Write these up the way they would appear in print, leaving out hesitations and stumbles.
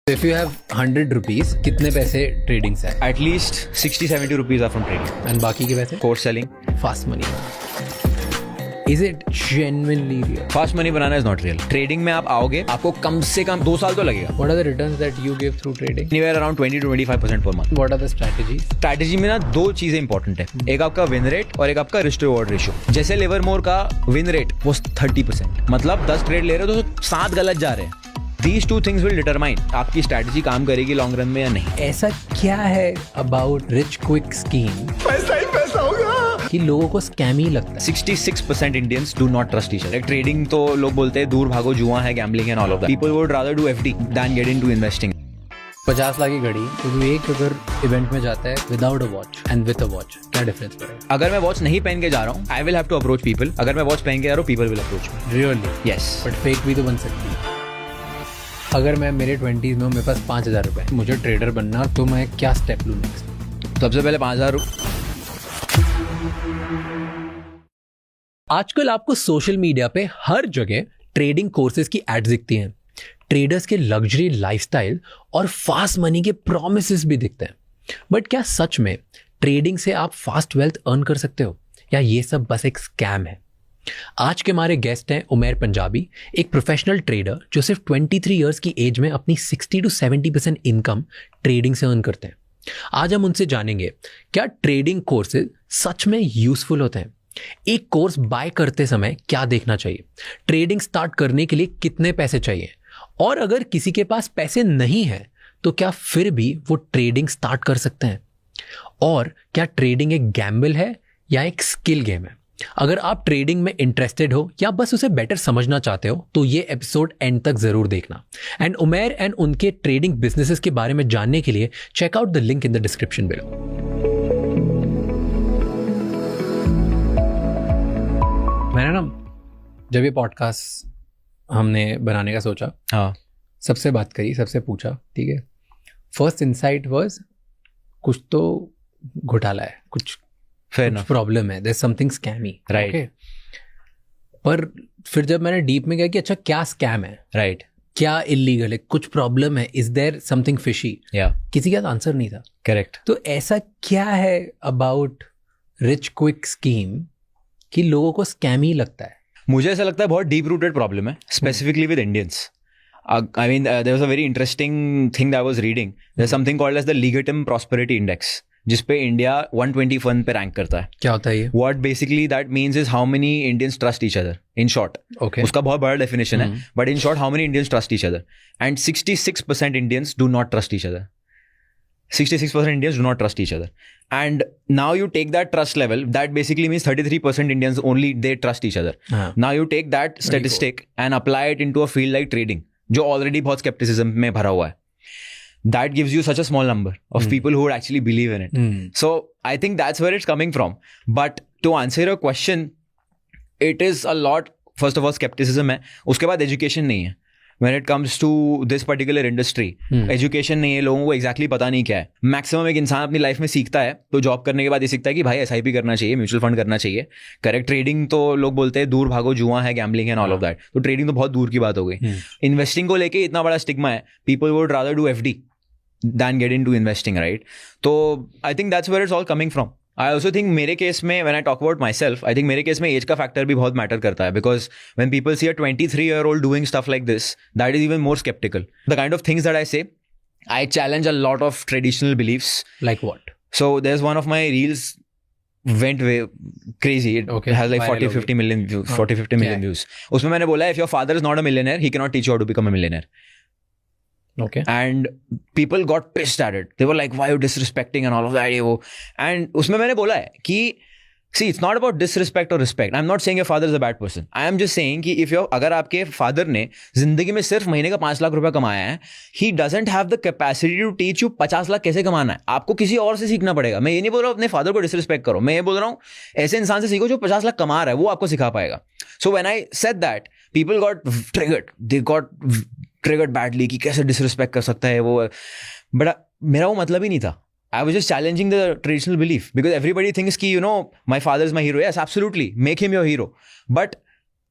If you have 100 rupees, कितने पैसे trading से आए? At least 60-70 rupees are from trading. And बाकी के पैसे? Course selling. Fast money. Is it genuinely real? Fast money banana is not real. Trading में आप आओगे, आपको कम से कम 2 साल तो लगेगा. What are the returns that you give through trading? Anywhere around 20-25% per month. What are the strategies? Strategy में ना 2 चीजें इंपॉर्टेंट है. एक आपका विन रेट और एक आपका रिस्क रिवॉर्ड रेशियो. जैसे लिवरमोर का विन रेट वो 30%. मतलब 10 ट्रेड ले रहे हो तो 7 गलत जा रहे हैं. These 2 things will determine आपकी स्ट्रैटेजी काम करेगी लॉन्ग रन में या नहीं. ऐसा क्या है about rich quick scheme? पैसा ही पैसा होगा कि लोगों को स्कैम ही लगता है. 66% Indians do not trust each other. Trading तो लोग बोलते हैं दूर भागो, जुआ है, gambling and all of that. People would rather do FD than get into investing. 50 lakh की घड़ी तो तू एक अगर इवेंट में जाता है without a watch and with a watch, क्या डिफरेंस पड़ेगा? अगर मैं वॉच नहीं पहन के जा रहा हूँ, I will have to approach people. अगर मैं वॉच पहन के जा रहा हूँ, people will approach me. Really? Yes. But fake भी तो बन सकती है. अगर मैं मेरे 20s में हूँ, मेरे पास 5,000 रुपए, मुझे ट्रेडर बनना, तो मैं क्या स्टेप लूँ नेक्स्ट? सबसे पहले 5,000. आजकल आपको सोशल मीडिया पे हर जगह ट्रेडिंग कोर्सेज की एड्स दिखती हैं. ट्रेडर्स के लग्जरी लाइफस्टाइल और फास्ट मनी के प्रॉमिसेस भी दिखते हैं. बट क्या सच में ट्रेडिंग से आप फास्ट वेल्थ अर्न कर सकते हो, या ये सब बस एक स्कैम है? आज के हमारे गेस्ट हैं उमैर पंजाबी, एक प्रोफेशनल ट्रेडर जो सिर्फ 23 इयर्स की एज में अपनी 60-70% इनकम ट्रेडिंग से अर्न करते हैं. आज हम उनसे जानेंगे क्या ट्रेडिंग कोर्सेज सच में यूजफुल होते हैं, एक कोर्स बाय करते समय क्या देखना चाहिए, ट्रेडिंग स्टार्ट करने के लिए कितने पैसे चाहिए, और अगर किसी के पास पैसे नहीं है तो क्या फिर भी वो ट्रेडिंग स्टार्ट कर सकते हैं, और क्या ट्रेडिंग एक गैम्बल है या एक स्किल गेम है. अगर आप ट्रेडिंग में इंटरेस्टेड हो या बस उसे बेटर समझना चाहते हो तो ये एपिसोड एंड तक जरूर देखना. एंड उमैर एंड उनके ट्रेडिंग बिजनेसेस के बारे में जानने के लिए check out the link in the description below. मैंने ना जब ये पॉडकास्ट हमने बनाने का सोचा, हाँ, सबसे बात करी, सबसे पूछा, ठीक है, फर्स्ट इंसाइट वाज कुछ तो घोटाला है, कुछ प्रॉब्लम है, there's something scammy, right? Okay? पर फिर जब मैंने डीप में गया कि अच्छा क्या स्कैम है, राइट, क्या इलीगल है, कुछ प्रॉब्लम है, इज देयर समथिंग फिशी, या किसी का आंसर नहीं था. करेक्ट. तो ऐसा क्या है अबाउट रिच क्विक स्कीम कि लोगों को स्कैम ही लगता है? मुझे ऐसा लगता है बहुत डीप रूटेड प्रॉब्लम है, specifically with Indians. I mean, there was a very interesting thing that I was reading. There's something called as the Legatum Prosperity Index, जिसपे इंडिया 121 पे रैंक करता है. क्या होता है ये? What basically that means is how many Indians trust each other. In short, okay. उसका बहुत बड़ा definition है. But in short, how many Indians trust each other? And 66% Indians do not trust each other. 66% Indians do not trust each other. And now you take that trust level, that basically means 33% Indians only they trust each other. Now you take that statistic and apply it into a field like trading, जो already बहुत skepticism में भरा हुआ है. That gives you such a small number of people who would actually believe in it. So I think that's where it's coming from. But to answer your question, it is a lot, first of all, skepticism है. उसके बाद education नहीं है. When it comes to this particular industry, education नहीं है, लोगों को exactly पता नहीं क्या है. Maximum एक इंसान अपनी लाइफ में सीखता है तो जॉब करने के बाद ये सीखता है कि भाई SIP करना चाहिए, म्यूचुअल फंड करना चाहिए. करेक्ट. ट्रेडिंग तो लोग बोलते हैं दूर भागो, जुआ है, गैम्बलिंग है, ऑल ऑफ दैट. तो ट्रेडिंग तो बहुत दूर की बात हो गई. इन्वेस्टिंग को लेके इतना बड़ा स्टिग्मा है, people would rather do FD than get into investing, right? So I think that's where it's all coming from. I also think मेरे केस में, when I talk about myself, I think मेरे case में as का factor भी बहुत matter करता है, because when people see a 23-year-old doing stuff like this, that is even more skeptical. The kind of things that I say, I challenge a lot of traditional beliefs. Like what? So there's one of my reels went way crazy. It has like 40-50 million views. 40-50 million views. उसमें मैंने बोला, if your father is not a millionaire, he cannot teach you how to become a millionaire. Okay. And people got pissed at it. They were like, why are you disrespecting and all of that? And उसमें मैंने बोला है कि see, it's not about disrespect or respect. I'm not saying your father is a bad person. I am just saying कि अगर आपके father ने जिंदगी में सिर्फ महीने का 5 लाख रुपया कमाया है, he doesn't have the capacity to teach you 50 lakh कैसे कमाना है. आपको किसी और से सीखना पड़ेगा. मैं ये नहीं बोल रहा हूँ अपने फादर को डिसरिस्पेक्ट करो. मैं ये बोल रहा हूँ ऐसे इंसान से सीखो जो 50 लाख कमा रहा है, वो आपको सिखा पाएगा. So when I said that, people got triggered. They got triggered badly कि कैसे डिसरिस्पेक्ट कर सकता है वो. बट मेरा वो मतलब ही नहीं था. I was just challenging the traditional belief, because everybody thinks कि, you know, my father is my hero. Yes, absolutely. Make him your hero. But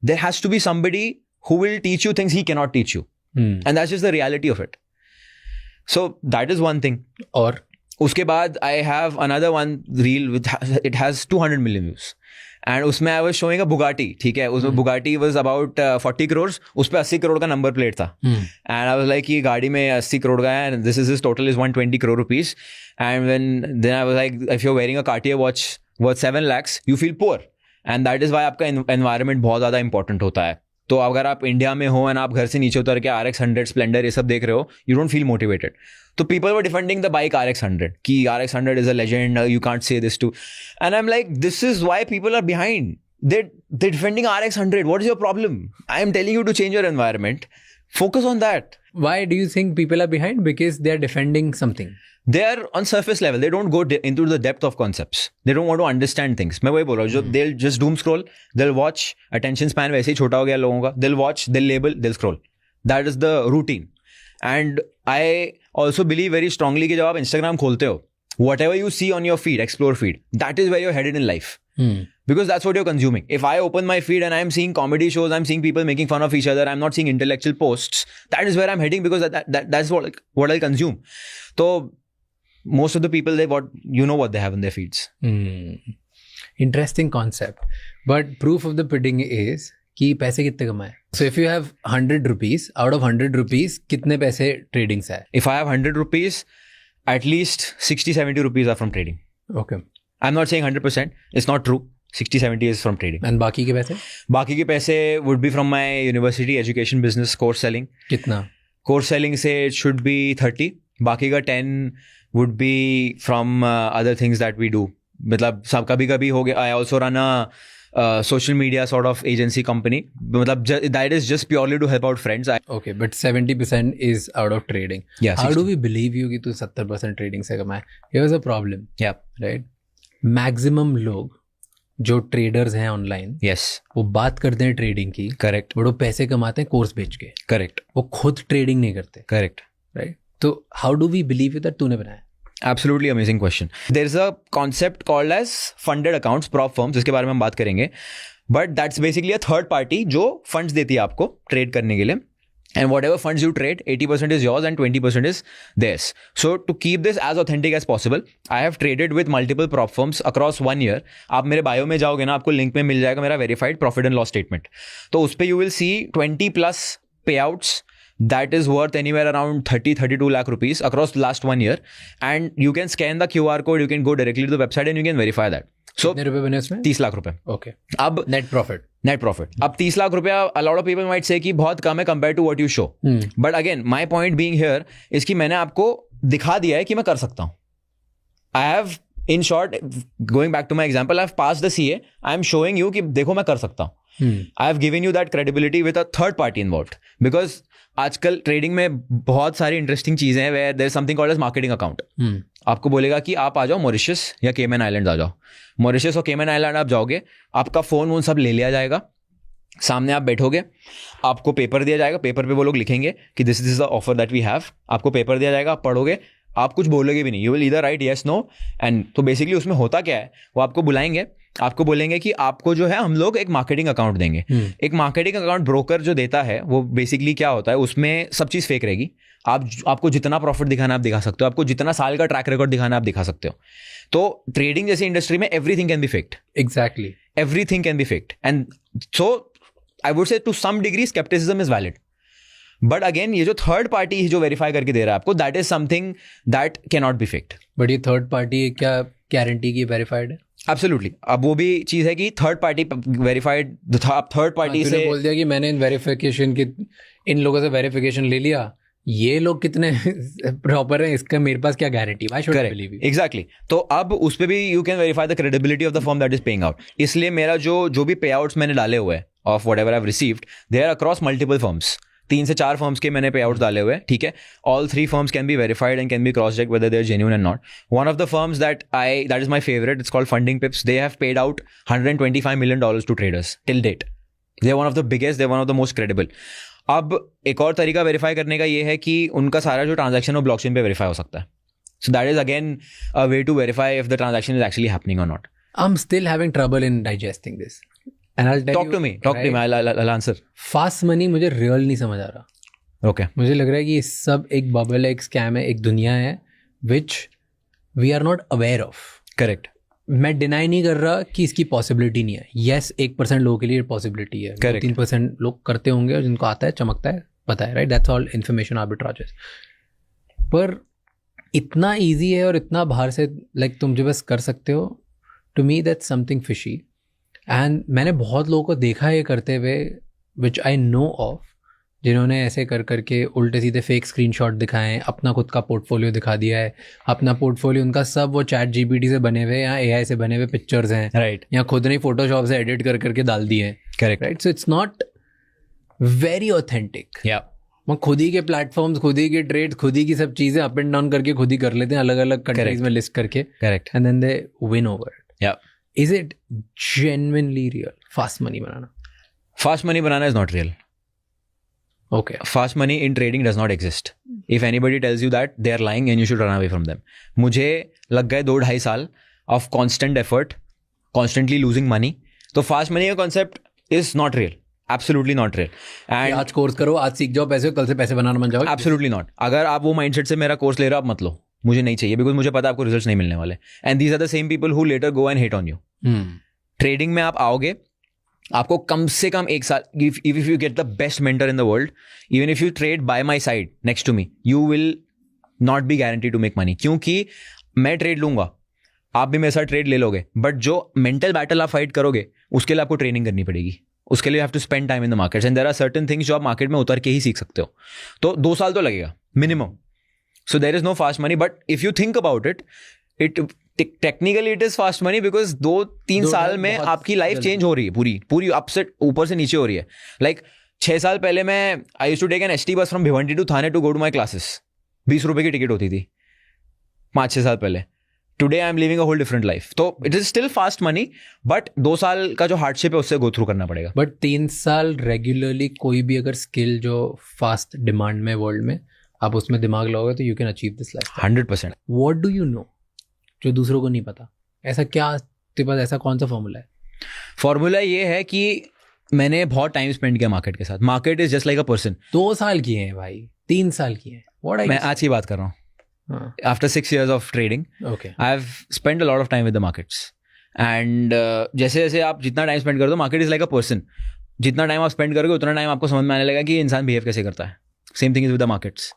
there has to be somebody who will teach you things he cannot teach you. And that's just the reality of it. So that is one thing. और उसके बाद I have another one reel with it has 200 million views. And उसमें I was showing a Bugatti, ठीक है, उसमें Bugatti was about 40 crore, उस पर 80 करोड़ का नंबर प्लेट था. एंड आई वाज लाइक ये गाड़ी में 80 करोड़ का है, and this is total is 120 crore rupees. And then I was like if you are wearing a Cartier watch worth 7 lakhs you feel poor. And that is why आपका environment बहुत ज़्यादा important होता है. तो अगर आप इंडिया में हो एंड आप घर से नीचे उतर के RX 100 स्प्लेंडर ये सब देख रहे हो, यू डोंट फील मोटिवेटेड. तो people were defending the bike RX 100 कि RX 100 is a legend, you can't say this too. And I am like this is why people are behind. They're defending RX 100. What is your problem? I am telling you to change your environment. Focus on that. Why do you think people are behind? Because they are defending something. They are on surface level. They don't go into the depth of concepts. They don't want to understand things. मैं वही बोल रहा हूँ. They'll just doom scroll. They'll watch. Attention span वैसे ही छोटा हो गया लोगों का. They'll watch. They'll label. They'll scroll. That is the routine. And I also believe very strongly कि जब आप Instagram खोलते हो, whatever you see on your feed, explore feed, that is where you're headed in life. Because that's what you're consuming. If I open my feed and I'm seeing comedy shows, I'm seeing people making fun of each other, I'm not seeing intellectual posts, that is where I'm heading, because that's what I consume. So most of the people, what they have in their feeds. Interesting concept. But proof of the pudding is कि पैसे कितने कमाए. So if you have 100 rupees, out of 100 rupees कितने पैसे trading से आए? If I have 100 rupees, at least 60-70 rupees are from trading. Okay. I'm not saying 100%. It's not true. 60-70 is from trading. And बाकी के पैसे? बाकी के पैसे would be from my university education business course selling. कितना? Course selling से it should be 30. बाकी का 10 would be from other things that we do. मतलब सब कभी हो गया. I also run a social media sort of agency company. मतलब that is just purely to help out friends. Okay, but 70% is out of trading. Yeah. How do we believe you कि तू 70% trading से कमाए? Here's a problem. Yeah. Right? Maximum लोग जो traders हैं online, yes, वो बात करते हैं ट्रेडिंग की, करेक्ट, बट वो पैसे कमाते हैं कोर्स बेच के, करेक्ट, वो खुद ट्रेडिंग नहीं करते, करेक्ट, राइट? तो how do we believe you that तूने बनाया? Absolutely amazing question. There is a concept called as funded accounts, prop firms, जिसके बारे में हम बात करेंगे. But that's basically a third party जो funds देती है आपको ट्रेड करने के लिए. And whatever funds you trade, 80% is yours and 20% is theirs. So to keep this as authentic as possible, I have traded with multiple prop firms across 1 year. आप मेरे bio में जाओगे ना, आपको लिंक में मिल जाएगा मेरा verified profit and loss statement. तो उस पे you will see 20+ payouts that is worth anywhere around 30-32 lakh rupees across last 1 year. And you can scan the QR code, you can go directly to the website and you can verify that. So कितने रुपए बने उसमें? 30 लाख रुपए. Okay. अब net profit. अब 30 लाख रुपया, a lot of people might say कि बहुत कम है compared to what you show. But again, my point being here is कि मैंने आपको दिखा दिया है कि मैं कर सकता हूँ. I have, in short, going back to my example, I have passed the CA. I am showing you कि देखो मैं कर सकता हूँ. I have given you that credibility with a third party involved. Because आजकल ट्रेडिंग में बहुत सारी इंटरेस्टिंग चीजें हैं where there is something called as marketing account. आपको बोलेगा कि आप आ जाओ मॉरिशस या केमन आइलैंड आ जाओ. मॉरिशस और केमन आइलैंड आप जाओगे, आपका फोन वोन सब ले लिया जाएगा, सामने आप बैठोगे, आपको पेपर दिया जाएगा, पेपर पे वो लोग लिखेंगे कि this is the offer that we have. आपको पेपर दिया जाएगा, आप पढ़ोगे, आप कुछ बोलोगे भी नहीं, you will either write yes no. And तो बेसिकली उसमें होता क्या है, वो आपको बुलाएंगे, आपको बोलेंगे कि आपको जो है हम लोग एक मार्केटिंग अकाउंट देंगे. एक मार्केटिंग अकाउंट ब्रोकर जो देता है वो बेसिकली क्या होता है, उसमें सब चीज़ फेक रहेगी. आपको जितना प्रॉफिट दिखाना आप दिखा सकते हो, आपको जितना साल का ट्रैक रिकॉर्ड दिखाना आप दिखा सकते हो. तो ट्रेडिंग जैसी इंडस्ट्री में everything can be faked. Exactly, everything can be faked. And so I would say to some degree scepticism is valid. But again ये जो थर्ड पार्टी जो वेरीफाई करके दे रहा है आपको, that is something that can not be faked. But ये third party क्या guarantee की वेरीफाइड है? एब्सोल्युटली. अब वो भी चीज़ है कि थर्ड पार्टी वेरीफाइड, आप थर्ड पार्टी से बोल दिया कि मैंने इन लोगों से वेरिफिकेशन ले लिया, ये लोग कितने प्रॉपर हैं, इसका मेरे पास क्या guarantee? Why should I believe you? Exactly. तो अब उस पे भी you can verify the credibility of the firm that is paying out. इसलिए मेरा जो भी पे आउट्स मैंने डाले हुए हैं of whatever I have received, they are across multiple firms. 3 से 4 फर्म्स के मैंने पे आउट्स डाले हुए हैं, ठीक है. All 3 firms can be verified and can be cross check whether they are genuine and not. One of the firms that is my favourite, it's called Funding Pips. They have paid out $125 million to traders till date. They are one of the biggest, they are one of the most credible. अब एक और तरीका verify करने का ये है कि उनका सारा जो ट्रांजैक्शन वो ब्लॉकचेन पे वेरीफाई हो सकता है. So that is again a way to verify if the transaction is actually happening और not. I am still having trouble in digesting this and I will tell you. Talk to me, I'll answer. Fast money मुझे real नहीं समझ आ रहा. Okay. मुझे लग रहा है कि ये सब एक बबल है, एक स्कैम है, एक दुनिया है which we are not aware of. Correct. मैं डिनाई नहीं कर रहा कि इसकी पॉसिबिलिटी नहीं है. येस, 1% लोगों के लिए पॉसिबिलिटी है, 3% लोग करते होंगे और जिनको आता है, चमकता है, पता है, right. That's all information arbitrages. पर इतना ईजी है और इतना बाहर से लाइक तुम जो बस कर सकते हो. To me that's something fishy. And मैंने बहुत लोगों को देखा है करते हुए विच आई नो ऑफ, जिन्होंने ऐसे कर करके उल्टे सीधे फेक स्क्रीनशॉट दिखाए हैं, अपना खुद का पोर्टफोलियो दिखा दिया है. अपना पोर्टफोलियो उनका सब वो चैट जीपीटी से बने हुए या एआई से बने हुए पिक्चर्स हैं, राइट. या खुद ने फोटोशॉप से एडिट कर करके डाल दिए हैं. Correct. Right. So it's not very authentic. Yeah. वो खुद ही के प्लेटफॉर्म्स, खुद ही के ट्रेड, खुद ही की सब चीज़ें अप एंड डाउन करके खुद ही कर लेते हैं, अलग अलग कंट्रीज में लिस्ट करके. Correct. And then they win over it. Yeah. Is it genuinely real fast money बनाना? Fast money banana is not real. Okay. Fast money in trading does not exist. If anybody tells you that, they are lying and you should run away from them. मुझे लग गए 2-2.5 साल of constant effort, constantly losing money. तो fast money का concept is not real. Absolutely not real. And आज course करो, आज सीख जाओ पैसे, कल से पैसे बनाना बन जाओगे. absolutely not. अगर आप वो माइंडसेट से मेरा कोर्स ले रहे हो, आप मत लो. मुझे नहीं चाहिए, बिकॉज मुझे पता है आपको रिजल्ट्स नहीं मिलने वाले. And these are the same people who later go and hit on you. Trading में आप आओगे, आपको कम से कम 1 साल, if you get the best mentor in the world, even if you trade by my side next to me, you will not be guarantee to make money. क्योंकि मैं ट्रेड लूंगा, आप भी मेरे साथ ट्रेड ले लोगे, बट जो मेंटल बैटल आप फाइट करोगे उसके लिए आपको ट्रेनिंग करनी पड़ेगी. उसके लिए have to spend time in the market and there are certain things जो आप मार्केट में उतर के ही सीख सकते हो. तो 2 साल तो लगेगा minimum. So there is no fast money, but if you think about it, technically it is fast money, because 2-3 साल में आपकी लाइफ चेंज हो रही है, पूरी अपसेट ऊपर से नीचे हो रही है. लाइक 6 साल पहले मैं I used to take an ST bus from Bhiwandi to Thane to go to my classes. 20 रुपए की टिकट होती थी 5-6 साल पहले. Today I am living a whole different life. तो it is still fast money, but 2 साल का जो हार्डशिप है उससे गो थ्रू करना पड़ेगा. बट 3 साल रेगुलरली कोई भी अगर स्किल जो फास्ट डिमांड में वर्ल्ड में आप उसमें दिमाग लगाओगे तो you can achieve this life. 100%. What do you know जो दूसरों को नहीं पता? ऐसा क्या तेरे पास, ऐसा कौन सा फॉर्मूला है? फॉर्मूला ये है कि मैंने बहुत टाइम स्पेंड किया मार्केट के साथ. Market is just like a person. 2 साल किए हैं भाई, 3 साल किए हैं. मैं आज की बात कर रहा हूँ. After 6 years of trading, okay, I've spent a lot of time with the markets. And जैसे जैसे आप जितना टाइम स्पेंड कर दो, market is like a person. जितना टाइम आप स्पेंड करोगे उतना टाइम आपको समझ में आने लगेगा कि ये इंसान बिहेव कैसे करता है. Same thing is with the markets.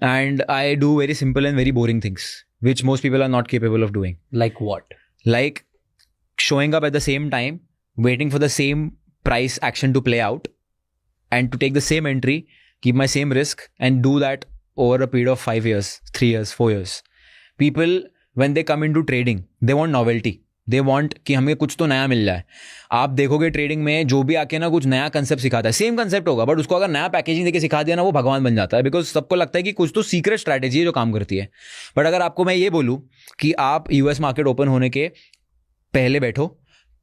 And I do very simple and very boring things which most people are not capable of doing. Like what? Like showing up at the same time, waiting for the same price action to play out, and to take the same entry, keep my same risk, and do that over a period of 5 years, 3 years, 4 years. People, when they come into trading, they want novelty. They want कि हमें कुछ तो नया मिल जाए. आप देखोगे trading में जो भी आके ना कुछ नया कंसेप्ट सिखाता है, सेम कंसेप्ट होगा, बट उसको अगर नया पैकेजिंग देके सिखा दिया ना, वो भगवान बन जाता है. बिकॉज सबको लगता है कि कुछ तो सीक्रेट स्ट्रैटेजी है जो काम करती है. बट अगर आपको मैं ये बोलूँ कि आप यूएस मार्केट ओपन होने के पहले बैठो,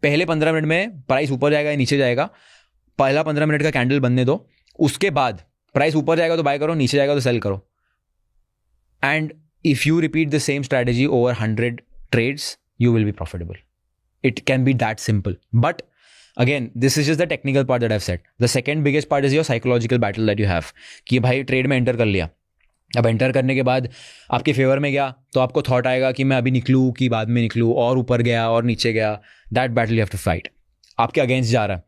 पहले 15 मिनट में प्राइस ऊपर जाएगा या नीचे जाएगा, पहला 15 मिनट का कैंडल बनने दो, उसके बाद प्राइस ऊपर जाएगा तो बाय करो, नीचे जाएगा तो सेल करो. And if you repeat the same strategy over 100 trades, you will be profitable. It can be that simple. But again, this is just the technical part that I've said. The second biggest part is your psychological battle that you have. कि भाई trade में enter कर लिया, अब enter करने के बाद आपके फेवर में गया तो आपको थॉट आएगा कि मैं अभी निकलूँ कि बाद में निकलूँ, और ऊपर गया और नीचे गया. That battle you have to fight. आपके अगेंस्ट जा रहा है,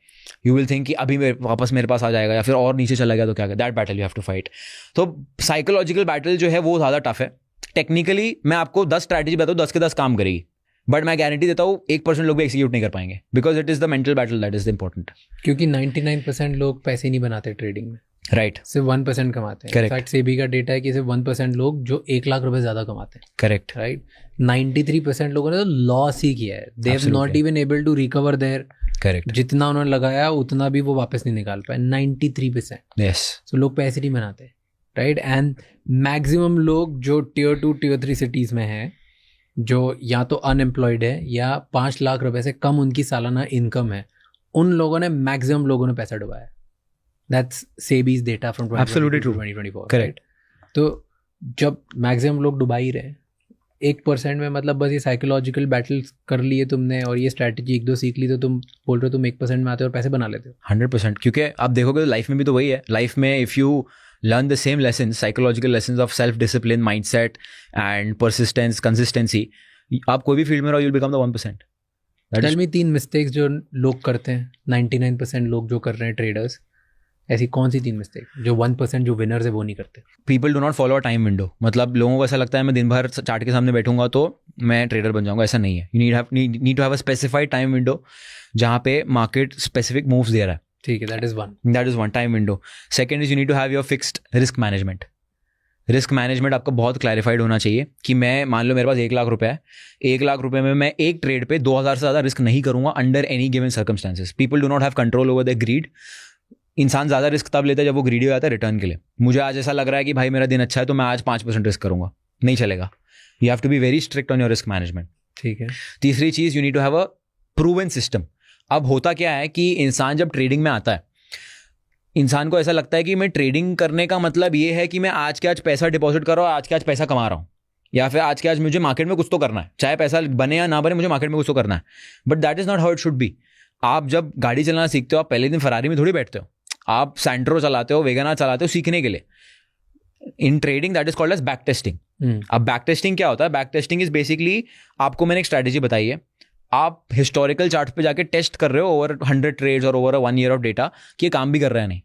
यू विल थिंक कि अभी वापस मेरे पास आ जाएगा, या फिर और नीचे चला गया तो क्या. That battle you have to fight. तो साइकोलॉजिकल बैटल जो है वो ज़्यादा टफ है. टेक्निकली मैं आपको 10 स्ट्रैटेजी बताऊँ, 10 के 10 काम करेगी, बट मैं गारंटी देता हूँ 1% लोग भी एक्सिक्यूट नहीं कर पाएंगे, because it is the mental battle that is important. क्योंकि 99% लोग पैसे नहीं बनाते ट्रेडिंग में, राइट. सिर्फ 1% कमाते हैं. इनफैक्ट सेबी का डेटा है कि सिर्फ 1% लोग जो 1 लाख रुपए ज्यादा कमाते हैं. करेक्ट. राइट. 93% लोगों ने तो लॉस ही किया है. They have not even able to recover there. Correct. जितना उन्होंने लगाया उतना भी वो वापस नहीं निकाल पाए. 93%. यस. सो लोग पैसे नहीं बनाते. राइट. एंड मैक्सिमम लोग जो Tier 2 Tier 3 सिटीज में हैं, जो या तो अनएम्प्लॉयड है या 5 लाख रुपए से कम उनकी सालाना इनकम है, उन लोगों ने मैक्सिमम लोगों ने पैसा डुबाया. That's SEBI's data from 2024. Correct. तो जब मैक्सिमम लोग डुबा ही रहे, 1% में मतलब बस ये साइकोलॉजिकल बैटल कर लिए तुमने और ये स्ट्रैटेजी 1-2 सीख ली, तो तुम बोल रहे हो तुम 1% में आते हो और पैसे बना लेते हो. 100%. क्योंकि आप देखोगे लाइफ में भी तो वही है. लाइफ में if you learn the same lessons, psychological lessons of self-discipline, mindset and persistence, consistency, आप कोई भी फील्ड में रहो, you'll become the 1%. Tell me 3 mistakes जो लोग करते हैं, 99% लोग जो कर रहे हैं ट्रेडर्स, ऐसी कौन सी 3 मिस्टेक जो 1% जो विनर्स है वो नहीं करते? People do not follow a time window. मतलब लोगों को ऐसा लगता है मैं दिन भर चार्ट के सामने बैठूंगा तो मैं ट्रेडर बन जाऊंगा. ऐसा नहीं है. You need to have a specified time window जहाँ पे मार्केट स्पेसिफिक मूव्स दे रहा है. ठीक है, that is one time window. Second is you need to have your fixed risk management. Risk management आपका बहुत क्लैरिफाइड होना चाहिए कि मैं मान लो मेरे पास 1 लाख रुपए है, 1 लाख रुपए में मैं एक ट्रेड पे 2000 से ज़्यादा रिस्क नहीं करूंगा under any given circumstances. People do not have control over the greed. इंसान ज़्यादा रिस्क तब लेता है जब वो ग्रीडी हो जाता है रिटर्न के लिए. मुझे आज ऐसा लग रहा है कि भाई मेरा दिन अच्छा है तो मैं आज 5% रिस्क करूंगा, नहीं चलेगा. You have to be very strict on your risk management. ठीक है. तीसरी चीज़, you need to have a proven system. अब होता क्या है कि इंसान जब ट्रेडिंग में आता है, इंसान को ऐसा लगता है कि मैं ट्रेडिंग करने का मतलब ये है कि मैं आज के आज पैसा डिपॉजिट कर रहा हूँ, आज के आज पैसा कमा रहा हूँ, या फिर आज के आज मुझे मार्केट में कुछ तो करना है, चाहे पैसा बने या ना बने मुझे मार्केट में कुछ तो करना है. But that is not how it should be. आप जब गाड़ी चलाना सीखते हो, आप पहले दिन फरारी में थोड़ी बैठते हो, आप सैंट्रो चलाते हो, वेगनार चलाते हो सीखने के लिए. In trading that is called as back testing. अब बैक टेस्टिंग क्या होता है? बैक टेस्टिंग इज बेसिकली, आपको मैंने एक स्ट्रैटेजी बताई है, आप हिस्टोरिकल चार्ट पे जाके टेस्ट कर रहे हो ओवर 100 ट्रेड्स और ओवर 1 ईयर ऑफ डेटा कि ये काम भी कर रहा है नहीं.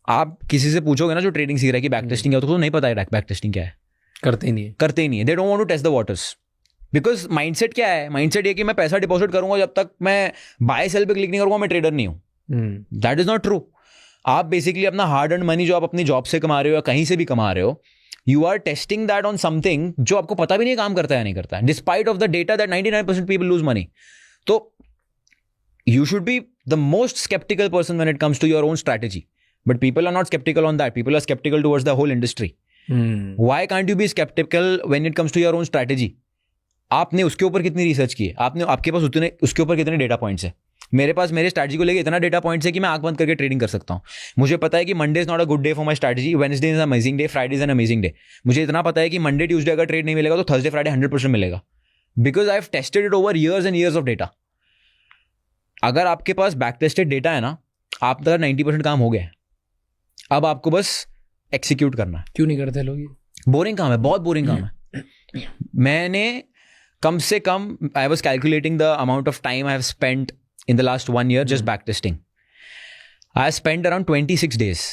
आप किसी से पूछोगे ना जो ट्रेडिंग सीख रहा है कि बैक टेस्टिंग क्या होता है, तो नहीं पता है बैक टेस्टिंग क्या है. करते ही नहीं है. They don't want to test the waters because mindset क्या है? माइंडसेट ये कि मैं पैसा डिपॉजिट करूंगा, जब तक मैं बाय सेल पे क्लिक नहीं करूंगा मैं ट्रेडर नहीं हूं. That is not true. आप बेसिकली अपना हार्ड अर्न मनी जो आप अपनी जॉब से कमा रहे हो या कहीं से भी कमा रहे हो, you are testing that on something जो आपको पता भी नहीं काम करता है या नहीं करता है, despite of the data that 99% people lose money. तो you should be the most sceptical person when it comes to your own strategy. But people are not skeptical on that. People are skeptical towards the whole industry. Why can't you be skeptical when it comes to your own strategy? आपने उसके ऊपर कितनी research की है? आपके पास उसके ऊपर कितने डेटा पॉइंट्स है? मेरे पास मेरे स्ट्रैटेजी को लेकर इतना डेटा पॉइंट्स है कि मैं आंख बंद करके ट्रेडिंग कर सकता हूँ. मुझे पता है कि Monday is not a good day for my strategy, Wednesday is amazing day, Friday is an amazing day. मुझे इतना पता है कि मंडे ट्यूसडे अगर ट्रेड नहीं मिलेगा तो थर्सडे फ्राइडे 100% मिलेगा. Because I have tested it over years and years of data. अगर आपके पास बैक टेस्टेड डेटा है ना, आप तक 90% काम हो गया है. अब आपको बस एक्सिक्यूट करना है. क्यों नहीं करते लोग ये? बोरिंग काम है, बहुत बोरिंग काम है. मैंने कम से कम, I was calculating the amount of time I have spent in the last 1 year just back testing. I spent around 26 days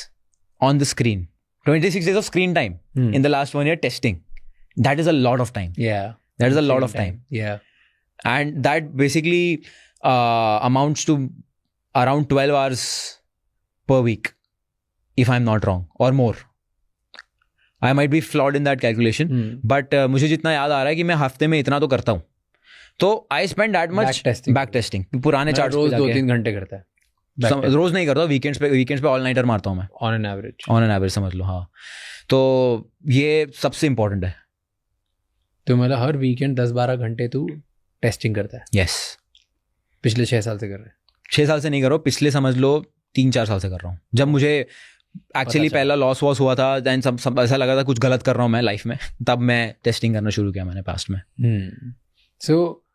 on the screen. 26 days of screen time in the last 1 year testing. That is a lot of time. Yeah. That is a lot of time. Yeah. And that basically amounts to around 12 hours per week, if I'm not wrong, or more. I might be flawed in that calculation, but मुझे जितना याद आ रहा है कि मैं हफ्ते में इतना तो करता हूँ. तो I spend that much back testing. पुराने चार्ट्स रोज 2-3 घंटे करता है. रोज नहीं करता, वीकेंड्स पे ऑल नाइटर मारता हूँ मैं. ऑन एन एवरेज समझ लो. हाँ, तो ये सबसे इंपॉर्टेंट है. तो मतलब हर वीकेंड 10-12 घंटे तू टेस्टिंग करता है? यस. पिछले 6 साल से कर रहे हैं? 6 साल से नहीं कर रहा हूँ, पिछले समझ लो 3-4 साल से कर रहा हूँ. जब मुझे एक्चुअली पहला लॉस वॉस हुआ था, दैन सब ऐसा लगा था कुछ गलत कर रहा हूँ मैं लाइफ में, तब मैं टेस्टिंग करना शुरू किया मैंने पास्ट में. So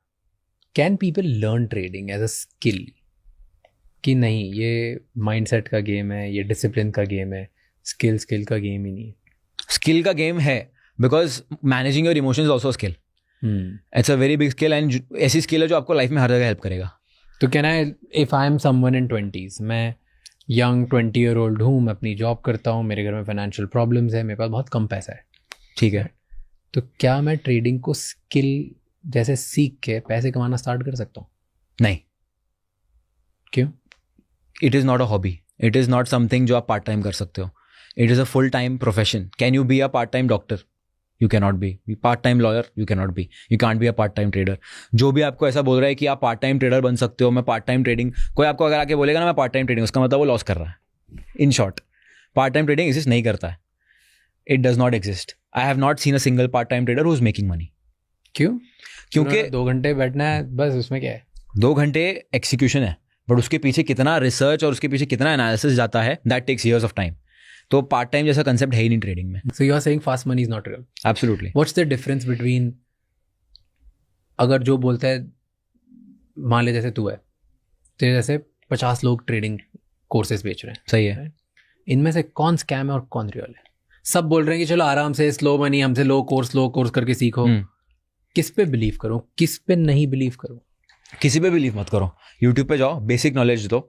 can people learn trading as a skill कि नहीं ये माइंडसेट का गेम है, ये डिसिप्लिन का गेम है, स्किल का गेम ही नहीं है? स्किल का गेम है, because managing your emotions also skill. It's a very big skill and ऐसी स्किल है जो आपको लाइफ में हर जगह हेल्प करेगा. तो can I, if I am someone in 20s, मैं यंग 20-year-old हूँ, मैं अपनी जॉब करता हूँ, मेरे घर में फाइनेंशियल प्रॉब्लम्स है, मेरे पास बहुत कम पैसा है, ठीक है, तो क्या मैं ट्रेडिंग को स्किल जैसे सीख के पैसे कमाना स्टार्ट कर सकता हूँ? नहीं. क्यों? It is not a hobby. It is not something जो आप पार्ट टाइम कर सकते हो. It is a full time profession. Can you be a part time doctor? You can not be. Part time lawyer? You can not be. You can't be a part time trader. जो भी आपको ऐसा बोल रहा है कि आप part time trader बन सकते हो, मैं पार्ट टाइम ट्रेडिंग, कोई आपको अगर आके बोलेगा ना मैं पार्ट टाइम ट्रेडिंग, उसका मतलब वो लॉस कर रहा है. In short, part time trading exist नहीं करता है. It does not exist. I have not seen a single part time trader who is making money. क्यों? क्योंकि 2 घंटे बैठना है बस, उसमें क्या है? 2 घंटे एक्सिक्यूशन है, बट उसके पीछे कितना रिसर्च और उसके पीछे कितना एनालिसिस जाता है, that takes years of time. तो पार्ट टाइम जैसा कंसेप्ट है ही नहीं ट्रेडिंग में. So you are saying fast money is not real? Absolutely. What's the difference between, अगर जो बोलता है, मान ले जैसे तू है, तेरे जैसे 50 लोग ट्रेडिंग कोर्सेज बेच रहे हैं, सही है, इनमें से कौन स्कैम है और कौन रियल है? सब बोल रहे हैं कि चलो आराम से स्लो मनी, हमसे लो कोर्स करके सीखो। किस पे बिलीव करो, किस पे नहीं बिलीव करो? किसी पे बिलीव मत करो। यूट्यूब पे जाओ, बेसिक नॉलेज दो,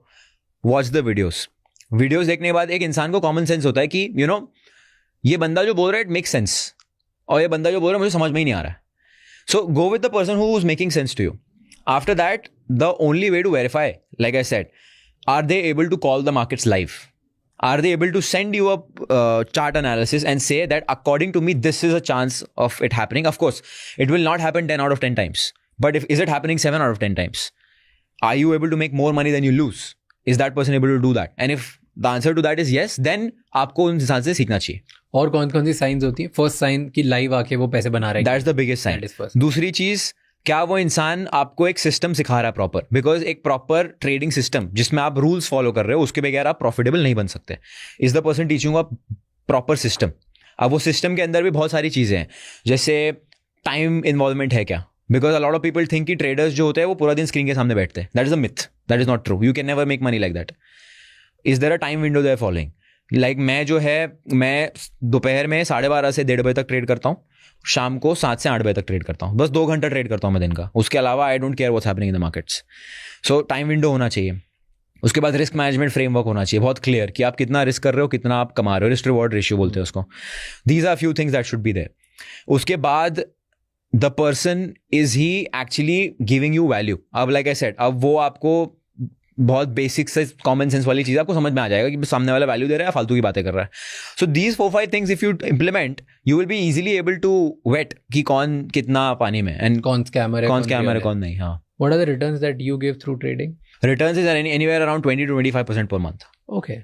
वॉच द वीडियोस देखने के बाद एक इंसान को कॉमन सेंस होता है कि ये बंदा जो बोल रहा है इट मेक सेंस, और ये बंदा जो बोल रहा है मुझे समझ में ही नहीं आ रहा है। So go with the person who is making sense to you. After that, the only way to verify, like I said, are they able to call the markets live? Are they able to send you a chart analysis and say that according to me, this is a chance of it happening? Of course, it will not happen 10 out of 10 times. But is it happening 7 out of 10 times? Are you able to make more money than you lose? Is that person able to do that? And if the answer to that is yes, then आपको उन इंसान से सीखना चाहिए. और कौन कौन सी science होती है? फर्स्ट साइन कि लाइव आके वो पैसे बना रहे हैं. That's the biggest sign. दूसरी चीज, क्या वो इंसान आपको एक सिस्टम सिखा रहा है प्रॉपर? बिकॉज एक प्रॉपर ट्रेडिंग सिस्टम जिसमें आप रूल्स फॉलो कर रहे हो, उसके बगैर आप प्रॉफिटेबल नहीं बन सकते. Is the person teaching a proper system? अब वो सिस्टम के अंदर भी बहुत सारी चीजें हैं, जैसे टाइम इन्वॉल्वमेंट है क्या? Because a lot of people think कि ट्रेडर्स जो होते हैं वो पूरा दिन स्क्रीन के सामने बैठते हैं. That is a myth. That is not true. You can never make money like that. Is there a time window they are following? Like मैं दोपहर में 12:30 से 1:30 बजे तक ट्रेड करता हूँ, शाम को 7 से 8 बजे तक ट्रेड करता हूँ. बस 2 घंटा ट्रेड करता हूँ मैं दिन का. उसके अलावा I don't care what's happening in the markets. So time window होना चाहिए. उसके बाद रिस्क मैनेजमेंट फ्रेमवर्क होना चाहिए, बहुत क्लियर कि आप कितना रिस्क कर रहे हो, कितना आप कमा रहे हो. रिस्क रिवॉर्ड रेशियो बोलते हैं उसको. These are few things that should be there. उसके बाद the person is he actually giving you value. अब लाइक आई सेड, अब वो आपको बहुत बेसिक से कॉमन सेंस वाली चीज आपको समझ में आ जाएगा कि सामने वाला वैल्यू दे रहा है, फालतू की बातें कर रहा है. So these 4-5 things if you implement, you will be easily able to weight कि कौन कितना पानी में एंड कौन स्कैमर है कौन नहीं. हाँ. What are the returns that you give through trading? Returns is anywhere around 20 to 25% per month. Okay.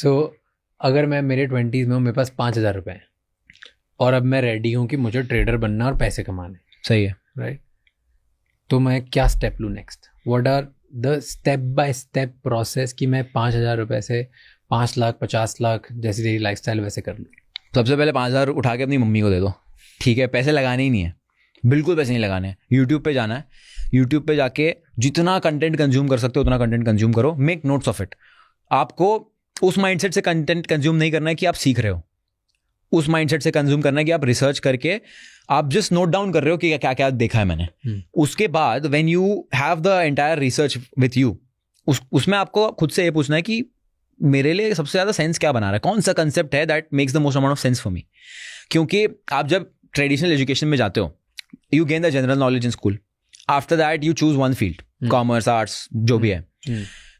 So अगर मैं मेरे 20s में हूँ, मेरे पास 5,000 रुपए हैं और अब मैं रेडी हूँ कि मुझे ट्रेडर बनना और पैसे कमाने. सही है. राइट. तो मैं क्या स्टेप लूँ next? What are the step by step process कि मैं 5,000 रुपए से 5 लाख 50 लाख जैसी तेरी लाइफस्टाइल वैसे कर लूँ? सबसे पहले 5,000 उठा के अपनी मम्मी को दे दो. ठीक है, पैसे लगाने ही नहीं है, बिल्कुल पैसे नहीं लगाने हैं. यूट्यूब पे जाना है, यूट्यूब पे जाके जितना कंटेंट कंज्यूम कर सकते हो उतना कंटेंट कंज्यूम करो. Make notes of it. आपको उस माइंडसेट से कंटेंट कंज्यूम नहीं करना है कि आप सीख रहे हो. उस माइंडसेट से कंज्यूम करना है कि आप रिसर्च करके आप जस्ट नोट डाउन कर रहे हो कि क्या क्या देखा है मैंने. उसके बाद when you have the entire research with you, उसमें आपको खुद से ये पूछना है कि मेरे लिए सबसे ज्यादा सेंस क्या बना रहा है, कौन सा कंसेप्ट है that makes the most amount of sense for me. क्योंकि आप जब ट्रेडिशनल एजुकेशन में जाते हो, you gain the general knowledge in school. After that you choose one field, commerce, arts, जो भी है.